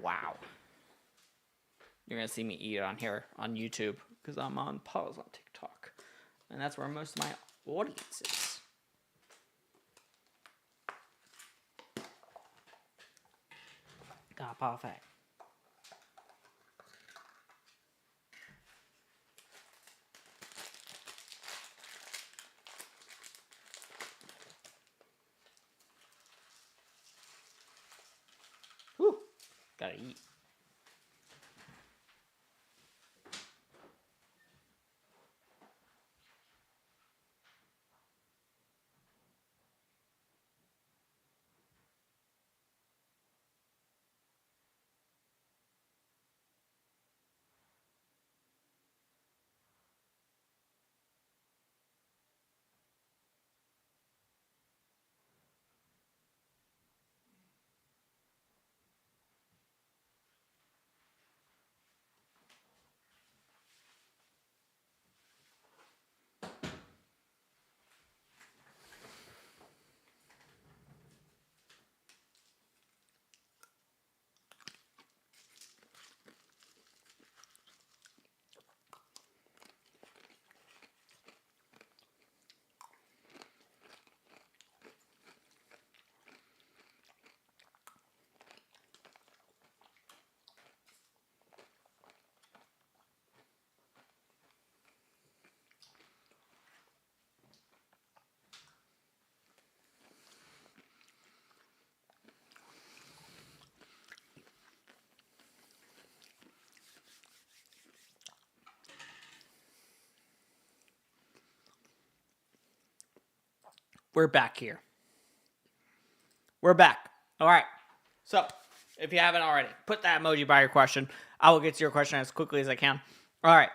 Wow. You're going to see me eat on here on YouTube because I'm on pause on TikTok. And that's where most of my audience is. God, perfect. Whew. Gotta eat. We're back here. we're back. All right. So, if you haven't already, put that emoji by your question. I will get to your question as quickly as I can. All right.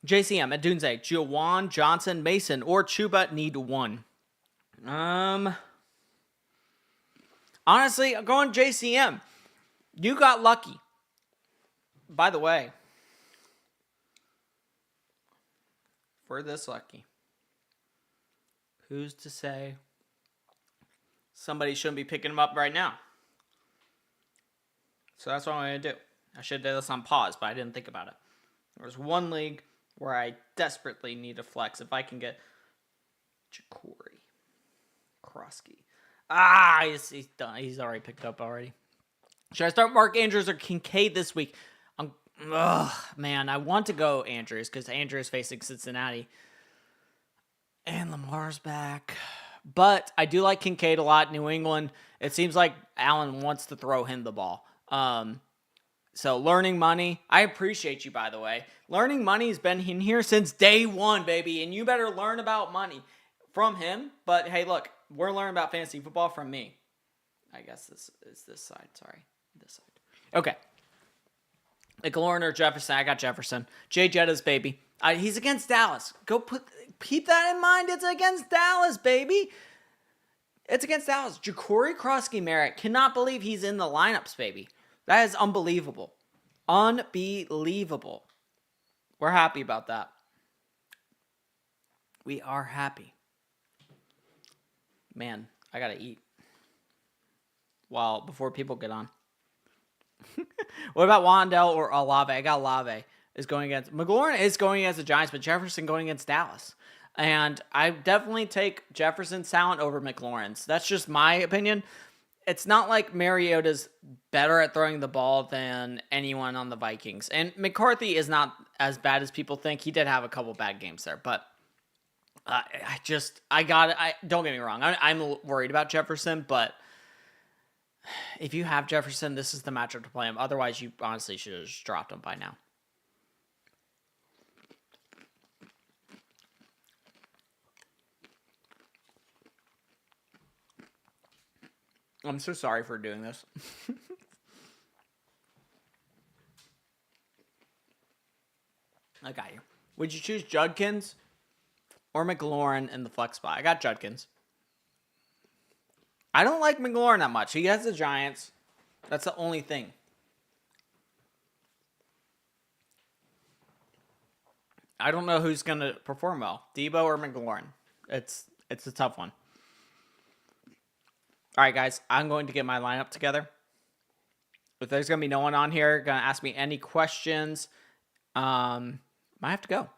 JCM, Adunze, Juwan, Johnson, Mason, or Chuba need one. Honestly, I'm going JCM. You got lucky. By the way, for this lucky, who's to say somebody shouldn't be picking him up right now? So that's what I'm going to do. I should have done this on pause, but I didn't think about it. There's one league where I desperately need a flex. If I can get Jacory Krosky. He's done. He's already picked up already. Should I start Mark Andrews or Kincaid this week? Man, I want to go Andrews because Andrews facing Cincinnati. And Lamar's back. But I do like Kincaid a lot. New England, it seems like Allen wants to throw him the ball. So Learning Money, I appreciate you, by the way. Learning Money has been in here since day one, baby. And you better learn about money from him. But hey, look, we're learning about fantasy football from me. I guess this is this side. Sorry. This side. Okay. McLaurin or Jefferson? I got Jefferson. Jay Jettas, baby. He's against Dallas. Keep that in mind. It's against Dallas, baby. It's against Dallas. Jacory Krosky Merritt. Cannot believe he's in the lineups, baby. That is unbelievable. Unbelievable. We're happy about that. We are happy. Man, I gotta eat. Before people get on. What about Wandell or Olave? I got Olave is going against McLaurin is going against the Giants, but Jefferson going against Dallas. And I definitely take Jefferson's talent over McLaurin's. That's just my opinion. It's not like Mariota's better at throwing the ball than anyone on the Vikings. And McCarthy is not as bad as people think. He did have a couple bad games there, but don't get me wrong. I'm worried about Jefferson, but if you have Jefferson, this is the matchup to play him. Otherwise, you honestly should have just dropped him by now. I'm so sorry for doing this. I got you. Would you choose Judkins or McLaurin in the flex spot? I got Judkins. I don't like McLaurin that much. He has the Giants. That's the only thing. I don't know who's going to perform well, Debo or McLaurin. It's a tough one. All right, guys, I'm going to get my lineup together. If there's going to be no one on here going to ask me any questions, might have to go,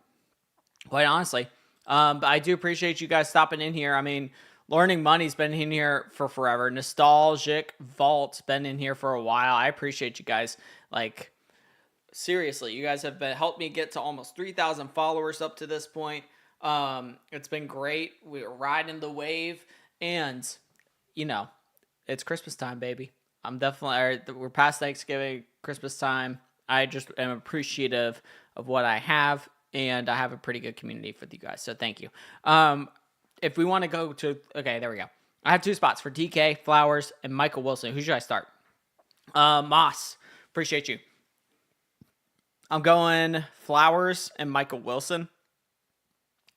quite honestly. But I do appreciate you guys stopping in here. I mean, Learning Money's been in here for forever. Nostalgic Vault's been in here for a while. I appreciate you guys. Like, seriously, you guys have helped me get to almost 3,000 followers up to this point. It's been great. We're riding the wave. And, you know, it's Christmas time, baby. We're past Thanksgiving, Christmas time. I just am appreciative of what I have. And I have a pretty good community for you guys. So thank you. If we want to go to... Okay, there we go. I have two spots for DK, Flowers, and Michael Wilson. Who should I start? Moss. Appreciate you. I'm going Flowers and Michael Wilson.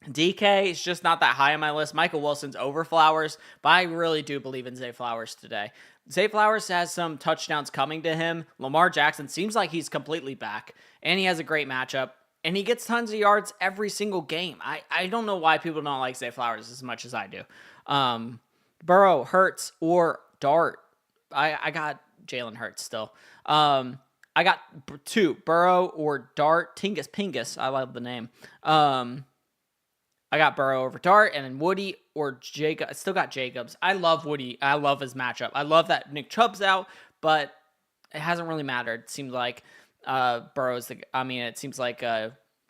DK is just not that high on my list. Michael Wilson's over Flowers, but I really do believe in Zay Flowers today. Zay Flowers has some touchdowns coming to him. Lamar Jackson seems like he's completely back, and he has a great matchup. And he gets tons of yards every single game. I don't know why people don't like Zay Flowers as much as I do. Burrow, Hurts, or Dart. I got Jalen Hurts still. I got two, Burrow or Dart. Tingus Pingus. I love the name. I got Burrow over Dart, and then Woody or Jacob. I still got Jacobs. I love Woody. I love his matchup. I love that Nick Chubb's out, but it hasn't really mattered. It seems like it seems like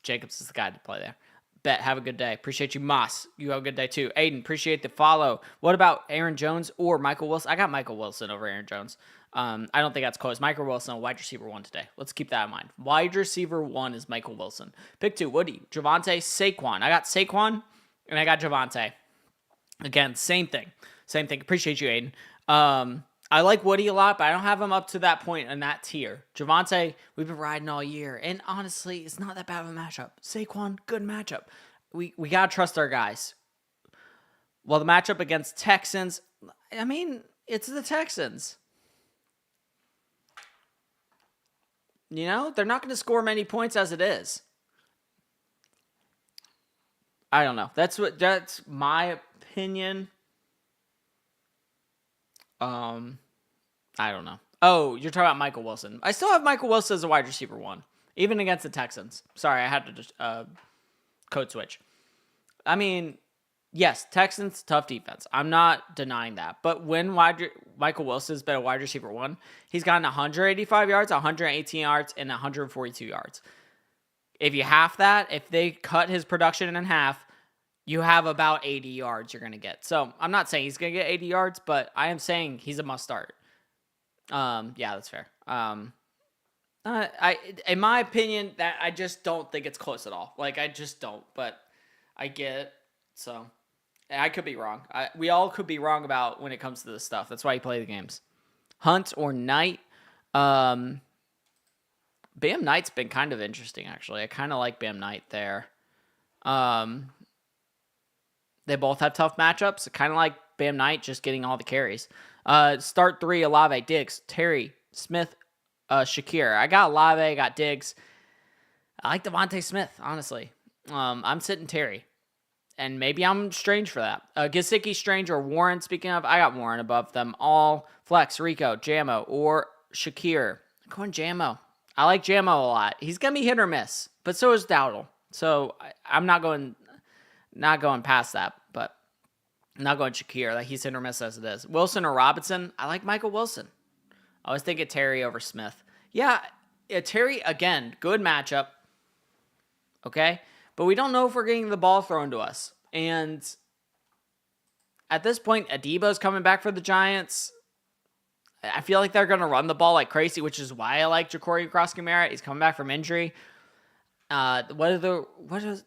Jacobs is the guy to play there. Bet, have a good day. Appreciate you, Moss. You have a good day too. Aiden, appreciate the follow. What about Aaron Jones or Michael Wilson? I got Michael Wilson over Aaron Jones. I don't think that's close. Michael Wilson, wide receiver 1 today. Let's keep that in mind. Wide receiver 1 is Michael Wilson. Pick 2, Woody, Javonte, Saquon. I got Saquon, and I got Javonte. Again, same thing. Appreciate you, Aiden. I like Woody a lot, but I don't have him up to that point in that tier. Javonte, we've been riding all year, and honestly, it's not that bad of a matchup. Saquon, good matchup. We gotta trust our guys. Well, the matchup against Texans, I mean, it's the Texans. You know, they're not going to score many points as it is. I don't know. That's my opinion. I don't know. Oh, you're talking about Michael Wilson. I still have Michael Wilson as a wide receiver 1, even against the Texans. Sorry, I had to just code switch. I mean, yes, Texans, tough defense. I'm not denying that. But when Michael Wilson's been a wide receiver 1, he's gotten 185 yards, 118 yards, and 142 yards. If you half that, if they cut his production in half, you have about 80 yards you're going to get. So I'm not saying he's going to get 80 yards, but I am saying he's a must start. Yeah, that's fair. In my opinion, that I just don't think it's close at all. Like, I just don't, but I get it. So I could be wrong. We all could be wrong about when it comes to this stuff. That's why you play the games. Hunt or Knight. Bam Knight's been kind of interesting, actually. I kind of like Bam Knight there. They both have tough matchups. Kind of like Bam Knight just getting all the carries. Start 3, Olave, Diggs, Terry, Smith, Shakir. I got Olave, I got Diggs. I like Devontae Smith, honestly. I'm sitting Terry. And maybe I'm strange for that. Gesicki, Strange, or Warren. Speaking of, I got Warren above them all. Flex, Rico, Jamo, or Shakir. I'm going Jamo. I like Jamo a lot. He's going to be hit or miss, but so is Dowdle. So I'm not going past that, but I'm not going Shakir. Like, he's hit or miss as it is. Wilson or Robinson. I like Michael Wilson. I was thinking Terry over Smith. Yeah, Terry, again, good matchup. Okay? But we don't know if we're getting the ball thrown to us. And at this point, Adebo's coming back for the Giants. I feel like they're going to run the ball like crazy, which is why I like Jacory Cross-Kamara. He's coming back from injury. What do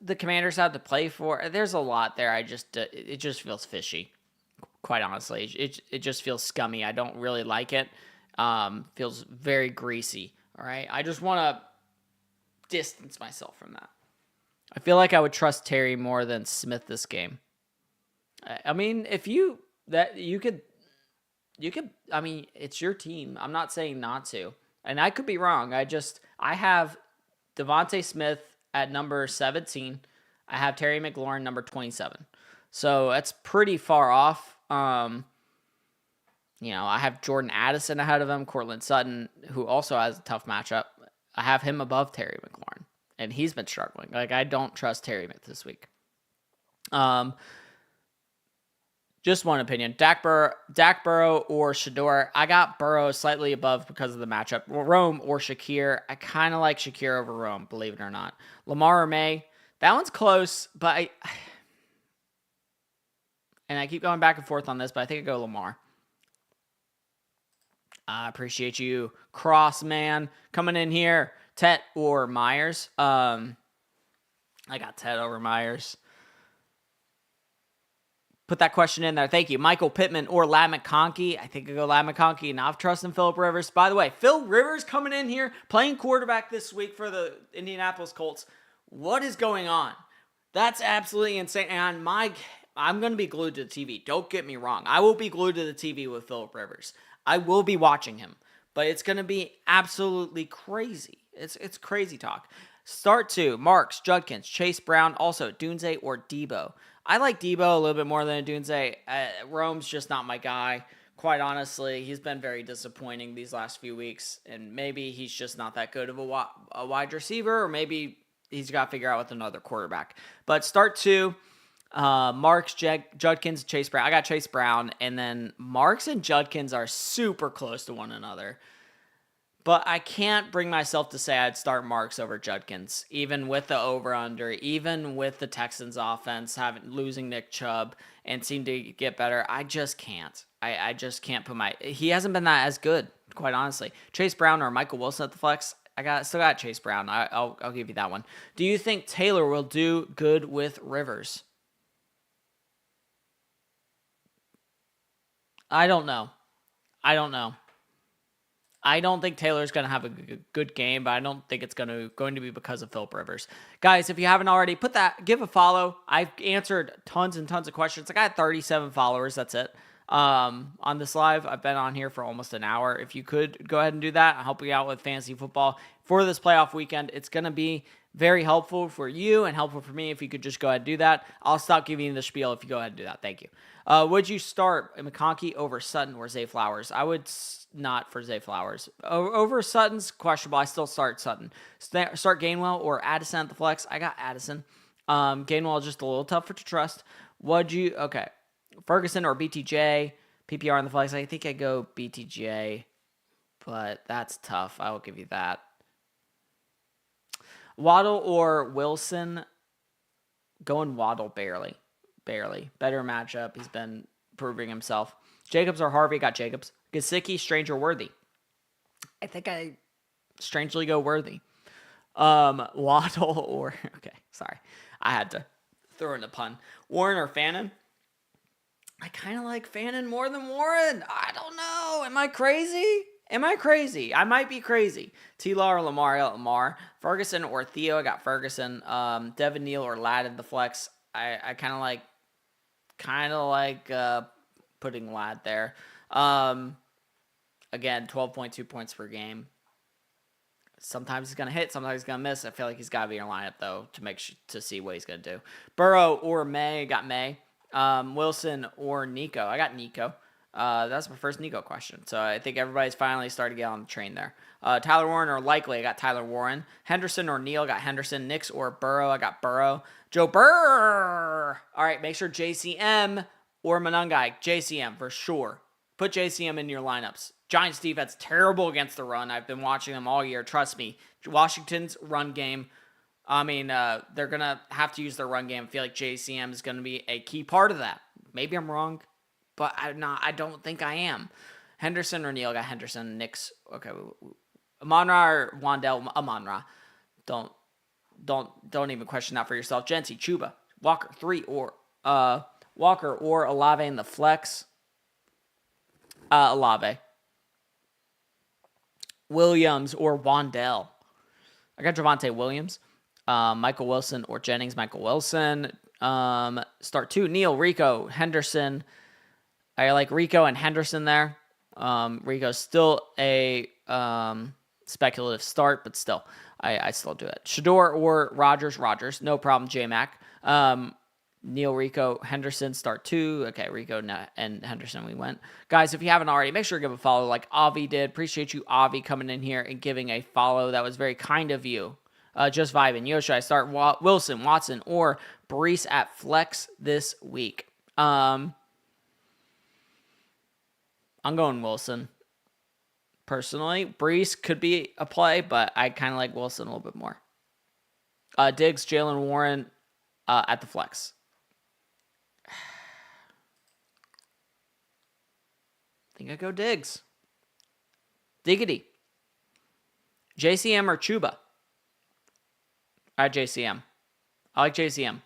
the Commanders have to play for? There's a lot there. It just feels fishy, quite honestly. It just feels scummy. I don't really like it. Feels very greasy. All right, I just want to distance myself from that. I feel like I would trust Terry more than Smith this game. I mean, if you could. I mean, it's your team. I'm not saying not to, and I could be wrong. I have Devontae Smith at number 17. I have Terry McLaurin number 27. So that's pretty far off. I have Jordan Addison ahead of him, Cortland Sutton, who also has a tough matchup. I have him above Terry McLaurin, and he's been struggling. Like, I don't trust Terry this week. Just one opinion. Dak Burrow or Shador. I got Burrow slightly above because of the matchup. Rome or Shakir. I kind of like Shakir over Rome, believe it or not. Lamar or May. That one's close, but I keep going back and forth on this, but I think I go Lamar. I appreciate you, Crossman, coming in here. Tet or Myers. I got Tet over Myers. Put that question in there. Thank you. Michael Pittman or Ladd McConkey. I think I go Ladd McConkey. Now I've trusted Phillip Rivers. By the way, Phil Rivers coming in here, playing quarterback this week for the Indianapolis Colts. What is going on? That's absolutely insane. And I'm going to be glued to the TV. Don't get me wrong. I will be glued to the TV with Phillip Rivers. I will be watching him. But it's going to be absolutely crazy. It's crazy talk. Start 2. Marks, Judkins, Chase Brown, also Dunze or Debo. I like Debo a little bit more than Dunze. Rome's just not my guy. Quite honestly, he's been very disappointing these last few weeks, and maybe he's just not that good of a wide receiver, or maybe he's got to figure out with another quarterback. But start 2, Marks, Judkins, Chase Brown. I got Chase Brown, and then Marks and Judkins are super close to one another. But I can't bring myself to say I'd start Marks over Judkins, even with the over-under, even with the Texans offense losing Nick Chubb and seem to get better. I just can't. I just can't he hasn't been that as good, quite honestly. Chase Brown or Michael Wilson at the flex, still got Chase Brown. I'll give you that one. Do you think Taylor will do good with Rivers? I don't know. I don't know. I don't think Taylor's going to have a good game, but I don't think it's going to be because of Philip Rivers. Guys, if you haven't already, give a follow. I've answered tons and tons of questions. Like I had 37 followers. That's it. On this live, I've been on here for almost an hour. If you could go ahead and do that, I'll help you out with fantasy football for this playoff weekend. It's going to be very helpful for you and helpful for me if you could just go ahead and do that. I'll stop giving you the spiel if you go ahead and do that. Thank you. Would you start McConkey over Sutton or Zay Flowers? I would not for Zay Flowers. Over Sutton's questionable. I still start Sutton. Start Gainwell or Addison at the flex. I got Addison. Gainwell is just a little tougher to trust. Okay. Ferguson or BTJ? PPR on the flex. I think I go BTJ, but that's tough. I will give you that. Waddle or Wilson? Going Waddle barely. Better matchup. He's been proving himself. Jacobs or Harvey? Got Jacobs. Gesicki, Strange or Worthy? I think I strangely go Worthy. Waddle or... Okay, sorry. I had to throw in a pun. Warren or Fannin? I kind of like Fannin more than Warren. I don't know. Am I crazy? I might be crazy. T-Law or Lamar? I got Lamar. Ferguson or Theo? I got Ferguson. Devin Neal or Ladd in the flex? I kind of like putting Ladd there. Again, 12.2 points per game. Sometimes he's going to hit, sometimes he's going to miss. I feel like he's got to be in your lineup, though, to see what he's going to do. Burrow or May? I got May. Wilson or Nico? I got Nico. That's my first Nico question. So I think everybody's finally starting to get on the train there. Tyler Warren or Likely? I got Tyler Warren. Henderson or Neal? I got Henderson. Nix or Burrow? I got Burrow. Joe Burr! All right, make sure JCM or Monangai. JCM for sure. Put JCM in your lineups. Giants defense, terrible against the run. I've been watching them all year. Trust me. Washington's run game, they're going to have to use their run game. I feel like JCM is going to be a key part of that. Maybe I'm wrong, but I don't think I am. Henderson or Neal? Got Henderson. Knicks. Okay. Amon-Ra or Wandell? Amon-Ra. Don't even question that for yourself. Jency, Chuba, Walker, Walker or Olave in the flex. Olave. Williams or Wandell? I got Javonte Williams. Michael Wilson or Jennings? Michael Wilson. Start 2. Neal, Rico, Henderson. I like Rico and Henderson there. Rico's still a speculative start, but still, I still do it. Shador or Rogers? Rogers. No problem, J-Mac. Neal, Rico, Henderson, start 2. Okay, Rico and Henderson, we went. Guys, if you haven't already, make sure to give a follow like Avi did. Appreciate you, Avi, coming in here and giving a follow. That was very kind of you. Just vibing. Should I start Wilson, Watson, or Breece at flex this week? I'm going Wilson. Personally, Breece could be a play, but I kind of like Wilson a little bit more. Diggs, Jalen Warren at the flex. I think I go Diggs. Diggity. JCM or Chuba? I JCM. I like JCM.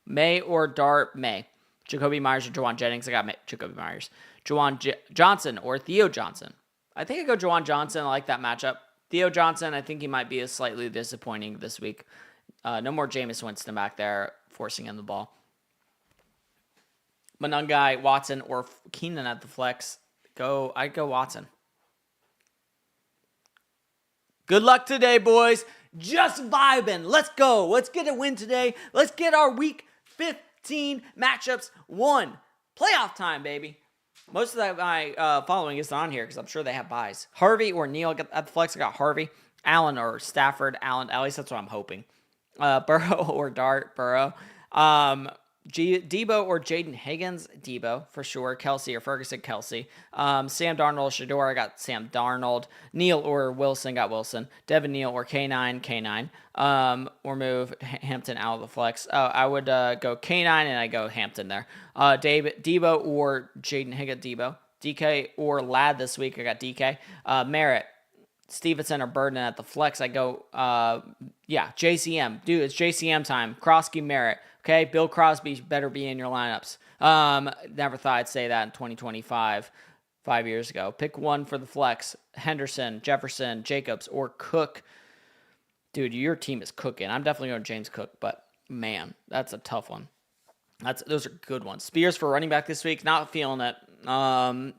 May or Dart? May. Jacoby Myers or Juwan Jennings? I got Jacoby Myers. Johnson or Theo Johnson? I think I go Juwan Johnson. I like that matchup. Theo Johnson, I think he might be a slightly disappointing this week. No more Jameis Winston back there forcing in the ball. Monangai, Watson, or Keenan at the flex. I'd go Watson. Good luck today, boys. Just vibing. Let's go. Let's get a win today. Let's get our week 15 matchups won. Playoff time, baby. Most of my following is on here because I'm sure they have buys. Harvey or Neal at the flex. I got Harvey. Allen or Stafford. Allen. At least that's what I'm hoping. Burrow or Dart. Burrow. Debo or Jaden Higgins? Debo, for sure. Kelsey or Ferguson? Kelsey. Sam Darnold, Shador, I got Sam Darnold. Neal or Wilson? Got Wilson. Devin Neal or K9? K9. Or move Hampton out of the flex. I would go K9 and I go Hampton there. Debo or Jaden Higgins? Debo. DK or Ladd this week? I got DK. Merritt, Stevenson or Burden at the flex? I go, JCM. Dude, it's JCM time. Krosky, Merritt. Okay, Bill Crosby better be in your lineups. Never thought I'd say that in 2025. 5 years ago. Pick one for the flex. Henderson, Jefferson, Jacobs, or Cook. Dude, your team is cooking. I'm definitely going James Cook, but man, that's a tough one. Those are good ones. Spears for running back this week. Not feeling it.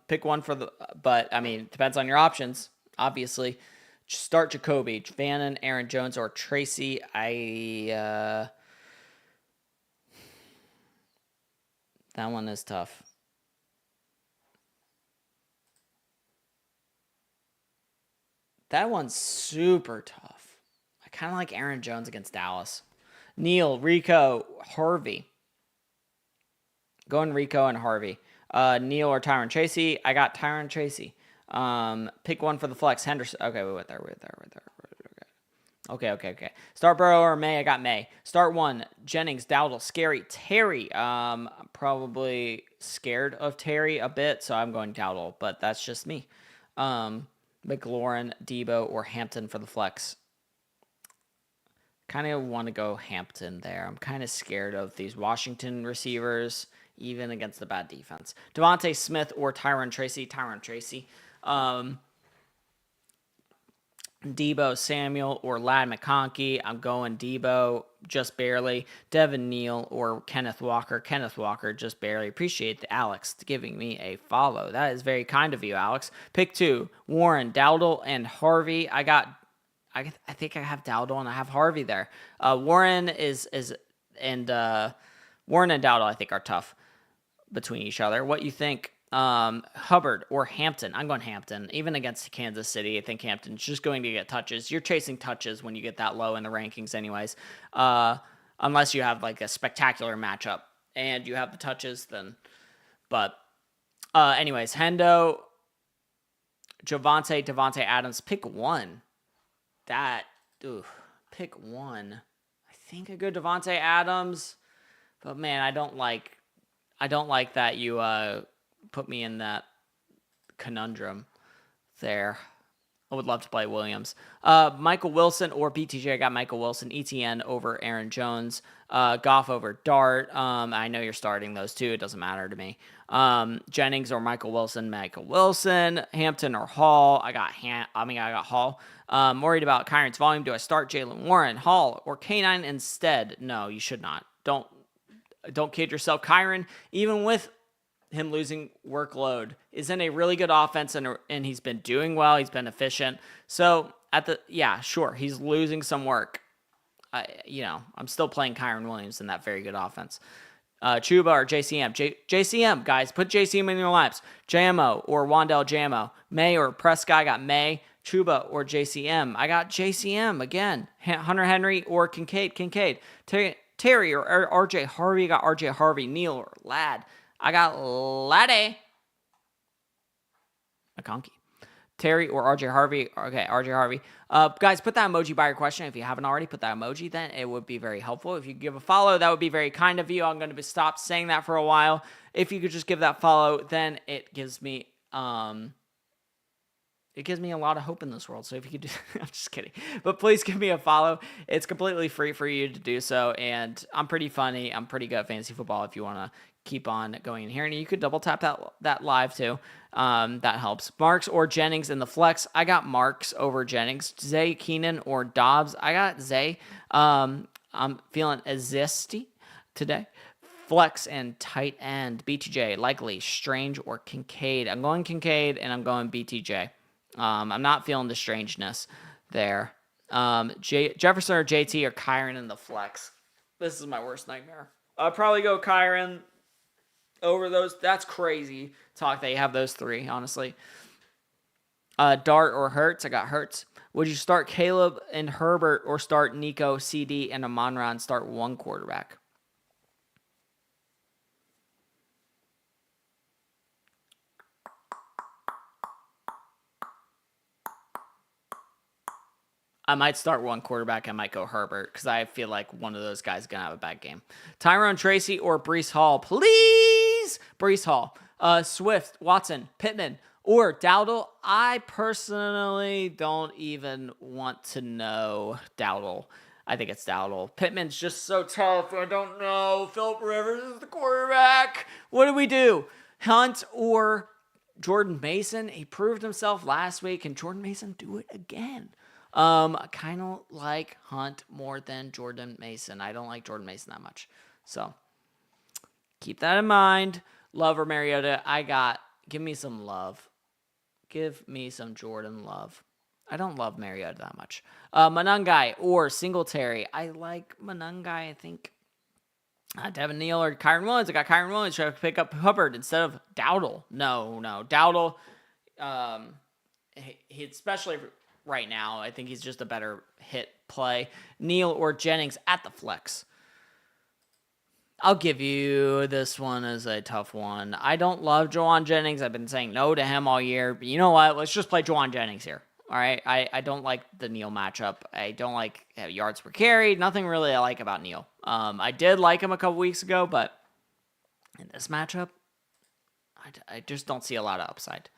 Pick one for the, but I mean, depends on your options. Obviously, start Jacoby, Vannon, Aaron Jones, or Tracy. That one is tough. That one's super tough. I kind of like Aaron Jones against Dallas. Neil, Rico, Harvey. Going Rico and Harvey. Neil or Tyron Tracy. I got Tyron Tracy. Pick one for the flex. Henderson. Okay, we went there. Okay. Start Burrow or May. I got May. Start one. Jennings, Dowdle, Scary, Terry. I'm probably scared of Terry a bit, so I'm going Dowdle, but that's just me. McLaurin, Debo, or Hampton for the flex. Kind of want to go Hampton there. I'm kind of scared of these Washington receivers, even against the bad defense. Devontae Smith or Tyron Tracy. Tyron Tracy. Debo Samuel or Ladd McConkey. I'm going Debo, just barely. Devin Neal or Kenneth Walker. Kenneth Walker, just barely. Appreciate the Alex giving me a follow. That is very kind of you, Alex. Pick two. Warren, Dowdle, and Harvey. I think I have Dowdle and I have Harvey there. Warren and Dowdle I think are tough between each other. What you think? Hubbard or Hampton. I'm going Hampton. Even against Kansas City, I think Hampton's just going to get touches. You're chasing touches when you get that low in the rankings anyways. Unless you have like a spectacular matchup and you have the touches, then. But anyways, Hendo, Devontae Adams. Pick one. Pick one. I think a good Devontae Adams. But man, I don't like that you put me in that conundrum there. I would love to play Williams. Michael Wilson or BTJ. I got Michael Wilson. ETN over Aaron Jones. Goff over Dart. I know you're starting those two. It doesn't matter to me. Jennings or Michael Wilson. Michael Wilson. Hampton or Hall. I got Hall. I'm worried about Kyron's volume. Do I start Jaylen Warren, Hall, or K9 instead? No, you should not. Don't kid yourself. Kyron, even with him losing workload, is in a really good offense, and he's been doing well. He's been efficient. So sure, he's losing some work. I'm still playing Kyron Williams in that very good offense. Chuba or JCM. JCM, guys, put JCM in your laps. JMO or Wandell Jamo. May or Prescott. I got May. Chuba or JCM. I got JCM again. Hunter Henry or Kincaid. Terry or RJ Harvey. I got RJ Harvey. Neil or Ladd. I got Laddie McConkey. Terry or RJ Harvey. Okay, RJ Harvey. Guys, put that emoji by your question. If you haven't already, put that emoji. Then it would be very helpful. If you give a follow, that would be very kind of you. I'm going to stop saying that for a while. If you could just give that follow, then it gives me a lot of hope in this world. So if you could do, I'm just kidding, but please give me a follow. It's completely free for you to do so. And I'm pretty funny. I'm pretty good at fantasy football if you want to keep on going in here. And you could double tap that live too. That helps. Marks or Jennings in the flex. I got Marks over Jennings. Zay Keenan or Dobbs. I got Zay. I'm feeling zesty today. Flex and tight end. BTJ, likely Strange or Kincaid. I'm going Kincaid and I'm going BTJ. I'm not feeling the strangeness there. Jefferson or JT or Kyron in the flex. This is my worst nightmare. I'll probably go Kyron over those. That's crazy talk that you have those three, honestly. Dart or Hurts. I got Hurts. Would you start Caleb and Herbert or start Nico, CD, and Amon-Ra and start one quarterback? I might start one quarterback. I might go Herbert because I feel like one of those guys is going to have a bad game. Tyrone Tracy or Breece Hall. Please! Breece Hall. Swift, Watson, Pittman, or Dowdle. I personally don't even want to know Dowdle. I think it's Dowdle. Pittman's just so tough. I don't know. Philip Rivers is the quarterback. What do we do? Hunt or Jordan Mason, he proved himself last week. Can Jordan Mason do it again? Kind of like Hunt more than Jordan Mason. I don't like Jordan Mason that much. So keep that in mind. Love or Mariota, give me some love. Give me some Jordan Love. I don't love Mariota that much. Monangai or Singletary. I like Monangai, I think. Devin Neal or Kyron Williams. I got Kyron Williams trying to pick up Hubbard instead of Dowdle. No. Dowdle, he especially right now, I think he's just a better hit play. Neal or Jennings at the flex. I'll give you this one as a tough one. I don't love Jauan Jennings. I've been saying no to him all year. But you know what? Let's just play Jauan Jennings here. All right? I don't like the Neal matchup. I don't like yards per carry. Nothing really I like about Neal. I did like him a couple weeks ago, but in this matchup, I just don't see a lot of upside.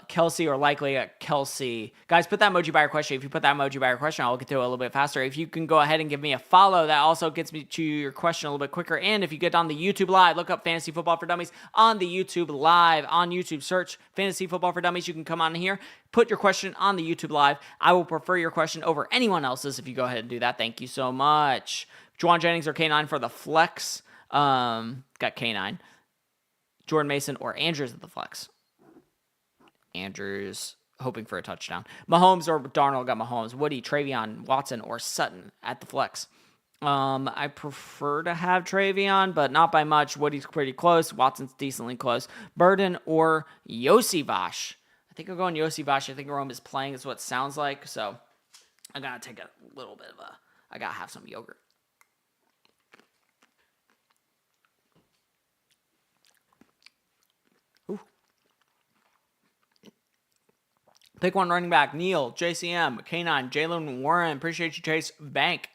Kelsey or likely at Kelsey. Guys, put that emoji by your question. If you put that emoji by your question, I'll get to it a little bit faster. If you can go ahead and give me a follow, that also gets me to your question a little bit quicker. And if you get on the YouTube Live, look up Fantasy Football for Dummies on the YouTube Live. On YouTube, search Fantasy Football for Dummies. You can come on here, put your question on the YouTube Live. I will prefer your question over anyone else's if you go ahead and do that. Thank you so much. Jauan Jennings or K9 for the flex. Got K9. Jordan Mason or Andrews at the flex. Andrews hoping for a touchdown. Mahomes or Darnold, got Mahomes. Woody, Travion, Watson, or Sutton at the flex. I prefer to have Travion, but not by much. Woody's pretty close. Watson's decently close. Burden or Yosivash. I think I'm going Yosivash. I think Rome is playing is what it sounds like. So I got to take a little bit of I got to have some yogurt. Pick one running back. Neal, JCM, K9, Jalen Warren. Appreciate you, Chase Bank.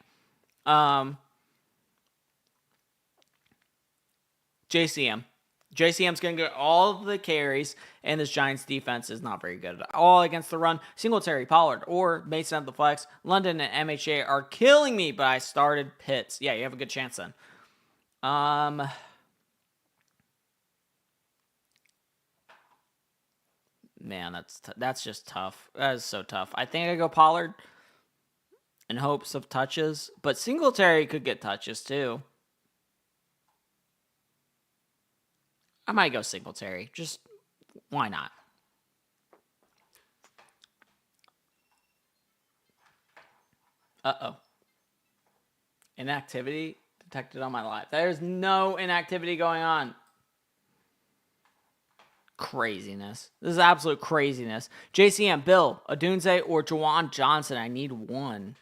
JCM. JCM's going to get all of the carries, and this Giants defense is not very good at all against the run. Singletary, Pollard, or Mason at the flex. London and MHA are killing me, but I started Pitts. Yeah, you have a good chance then. Man, that's just tough. That is so tough. I think I go Pollard in hopes of touches, but Singletary could get touches too. I might go Singletary. Just why not? Uh-oh. Inactivity detected on my live. There's no inactivity going on. Craziness. This is absolute craziness. JCM, Bill, Odunze, or Juwan Johnson. I need one.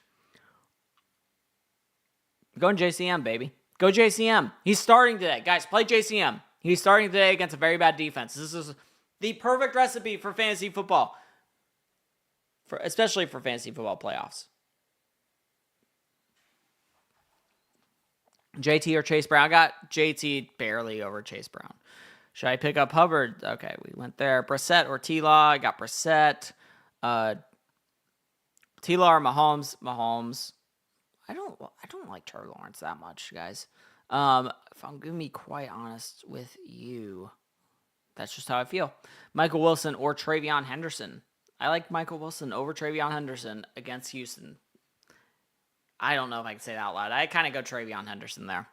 I'm going JCM, baby. Go JCM. He's starting today. Guys, play JCM. He's starting today against a very bad defense. This is the perfect recipe for fantasy football. Especially for fantasy football playoffs. JT or Chase Brown? I got JT barely over Chase Brown. Should I pick up Hubbard? Okay, we went there. Brissett or T-Law? I got Brissett. T-Law or Mahomes? Mahomes. I don't like Trevor Lawrence that much, guys. If I'm going to be quite honest with you, that's just how I feel. Michael Wilson or Travion Henderson? I like Michael Wilson over Travion Henderson against Houston. I don't know if I can say that out loud. I kind of go Travion Henderson there.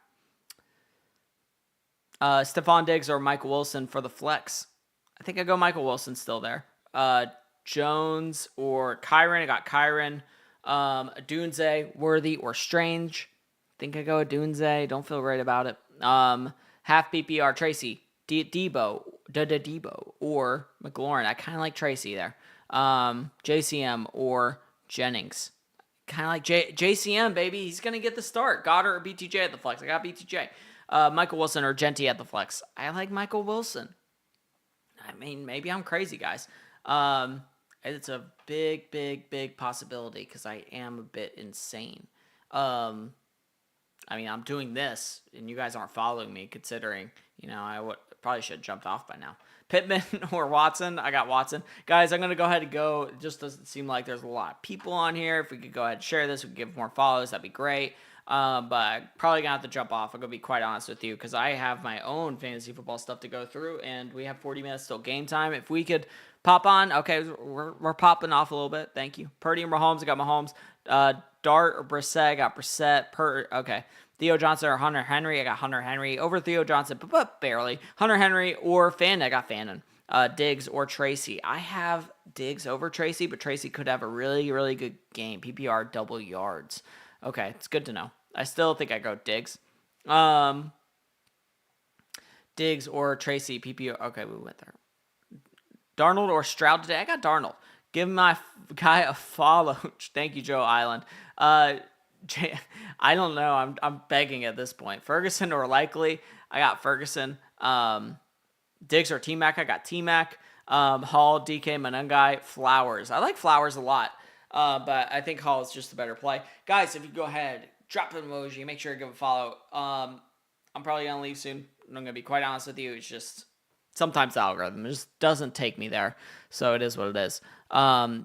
Stephon Diggs or Michael Wilson for the flex. I think I go Michael Wilson still there. Jones or Kyron. I got Kyron. Adunze, Worthy, or Strange. I think I go Adunze. Don't feel right about it. Half PPR, Tracy. Debo, or McLaurin. I kind of like Tracy there. JCM or Jennings. Kind of like JCM, baby. He's going to get the start. Goddard or BTJ at the flex. I got BTJ. Michael Wilson or Genty at the flex. I like Michael Wilson. I mean, maybe I'm crazy, guys. It's a big possibility because I am a bit insane. I mean, I'm doing this, and you guys aren't following me, considering, I probably should have jumped off by now. Pittman or Watson? I got Watson. Guys, I'm going to go ahead and go. It just doesn't seem like there's a lot of people on here. If we could go ahead and share this, we could give more follows. That'd be great. But I'm probably gonna have to jump off. I'm gonna be quite honest with you because I have my own fantasy football stuff to go through, and we have 40 minutes till game time. If we could pop on, okay, we're popping off a little bit. Thank you. Purdy and Mahomes, I got Mahomes. Dart or Brissett, I got Brissett. Okay. Theo Johnson or Hunter Henry, I got Hunter Henry over Theo Johnson, but barely. Hunter Henry or Fannin, I got Fannin. Diggs or Tracy. I have Diggs over Tracy, but Tracy could have a really, really good game. PPR double yards. Okay, it's good to know. I still think I go Diggs. Diggs or Tracy, PPR. Okay, we went there. Darnold or Stroud today? I got Darnold. Give my guy a follow. Thank you, Joe Island. I don't know. I'm begging at this point. Ferguson or Likely? I got Ferguson. Diggs or T-Mac? I got T-Mac. Hall, DK, Manungai, Flowers. I like Flowers a lot, but I think Hall is just a better play. Guys, if you go ahead, drop an emoji. Make sure to give a follow. I'm probably going to leave soon. I'm going to be quite honest with you. It's just sometimes the algorithm just doesn't take me there. So it is what it is.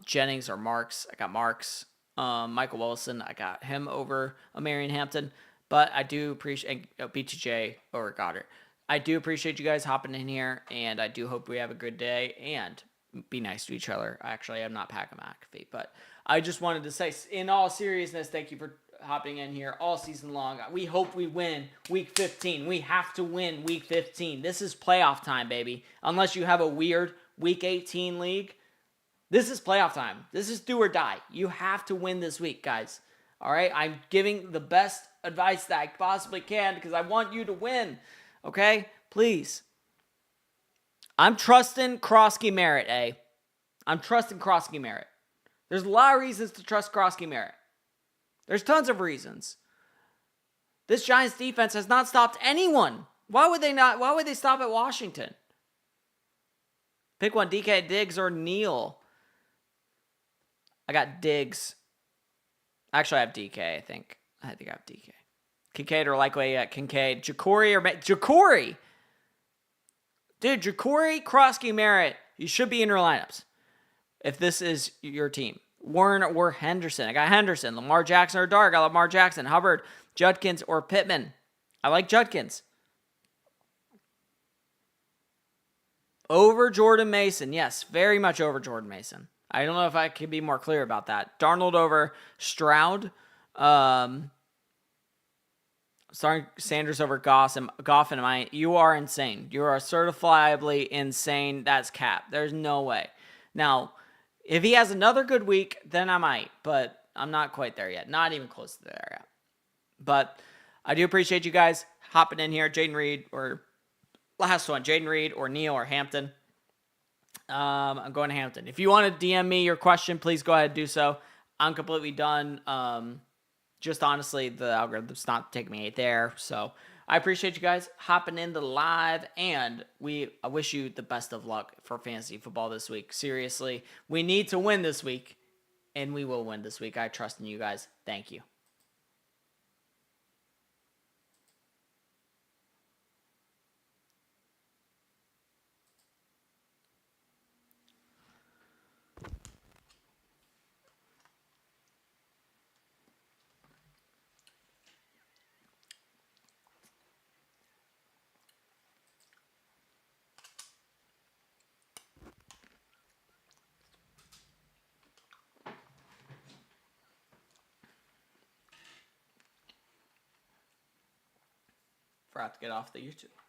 Jennings or Marks? I got Marks. Michael Wilson, I got him over Marion Hampton. But I do appreciate BTJ over Goddard. I do appreciate you guys hopping in here, and I do hope we have a good day and be nice to each other. Actually, I'm not Pat McAfee, but I just wanted to say, in all seriousness, thank you for hopping in here all season long. We hope we win week 15. We have to win week 15. This is playoff time, baby. Unless you have a weird week 18 league, this is playoff time. This is do or die. You have to win this week, guys. All right? I'm giving the best advice that I possibly can because I want you to win. Okay? Please. I'm trusting Krosky Merritt, eh? I'm trusting Krosky Merritt. There's a lot of reasons to trust Krosky Merritt. There's tons of reasons. This Giants defense has not stopped anyone. Why would they not? Why would they stop at Washington? Pick one, DK, Diggs, or Neal. I got Diggs. Actually, I have DK, I think. I think I have DK. Kincaid or Likely at Kincaid. Jacory or... Jacory! Dude, Jacory, Krosky, Merritt. You should be in your lineups if this is your team. Warren or Henderson. I got Henderson. Lamar Jackson or Dark. I love Lamar Jackson. Hubbard, Judkins, or Pittman. I like Judkins. Over Jordan Mason. Yes, very much over Jordan Mason. I don't know if I could be more clear about that. Darnold over Stroud. Starting Sanders over Goff and you are insane. You are certifiably insane. That's cap. There's no way. Now, if he has another good week, then I might, but I'm not quite there yet. Not even close to there yet. But I do appreciate you guys hopping in here. Jaden Reed or last one, Jaden Reed or Neal or Hampton. I'm going to Hampton. If you want to DM me your question, please go ahead and do so. I'm completely done. Just honestly, the algorithm's not taking me there. So I appreciate you guys hopping in the live, and I wish you the best of luck for fantasy football this week. Seriously, we need to win this week, and we will win this week. I trust in you guys. Thank you. Forgot to get off the YouTube.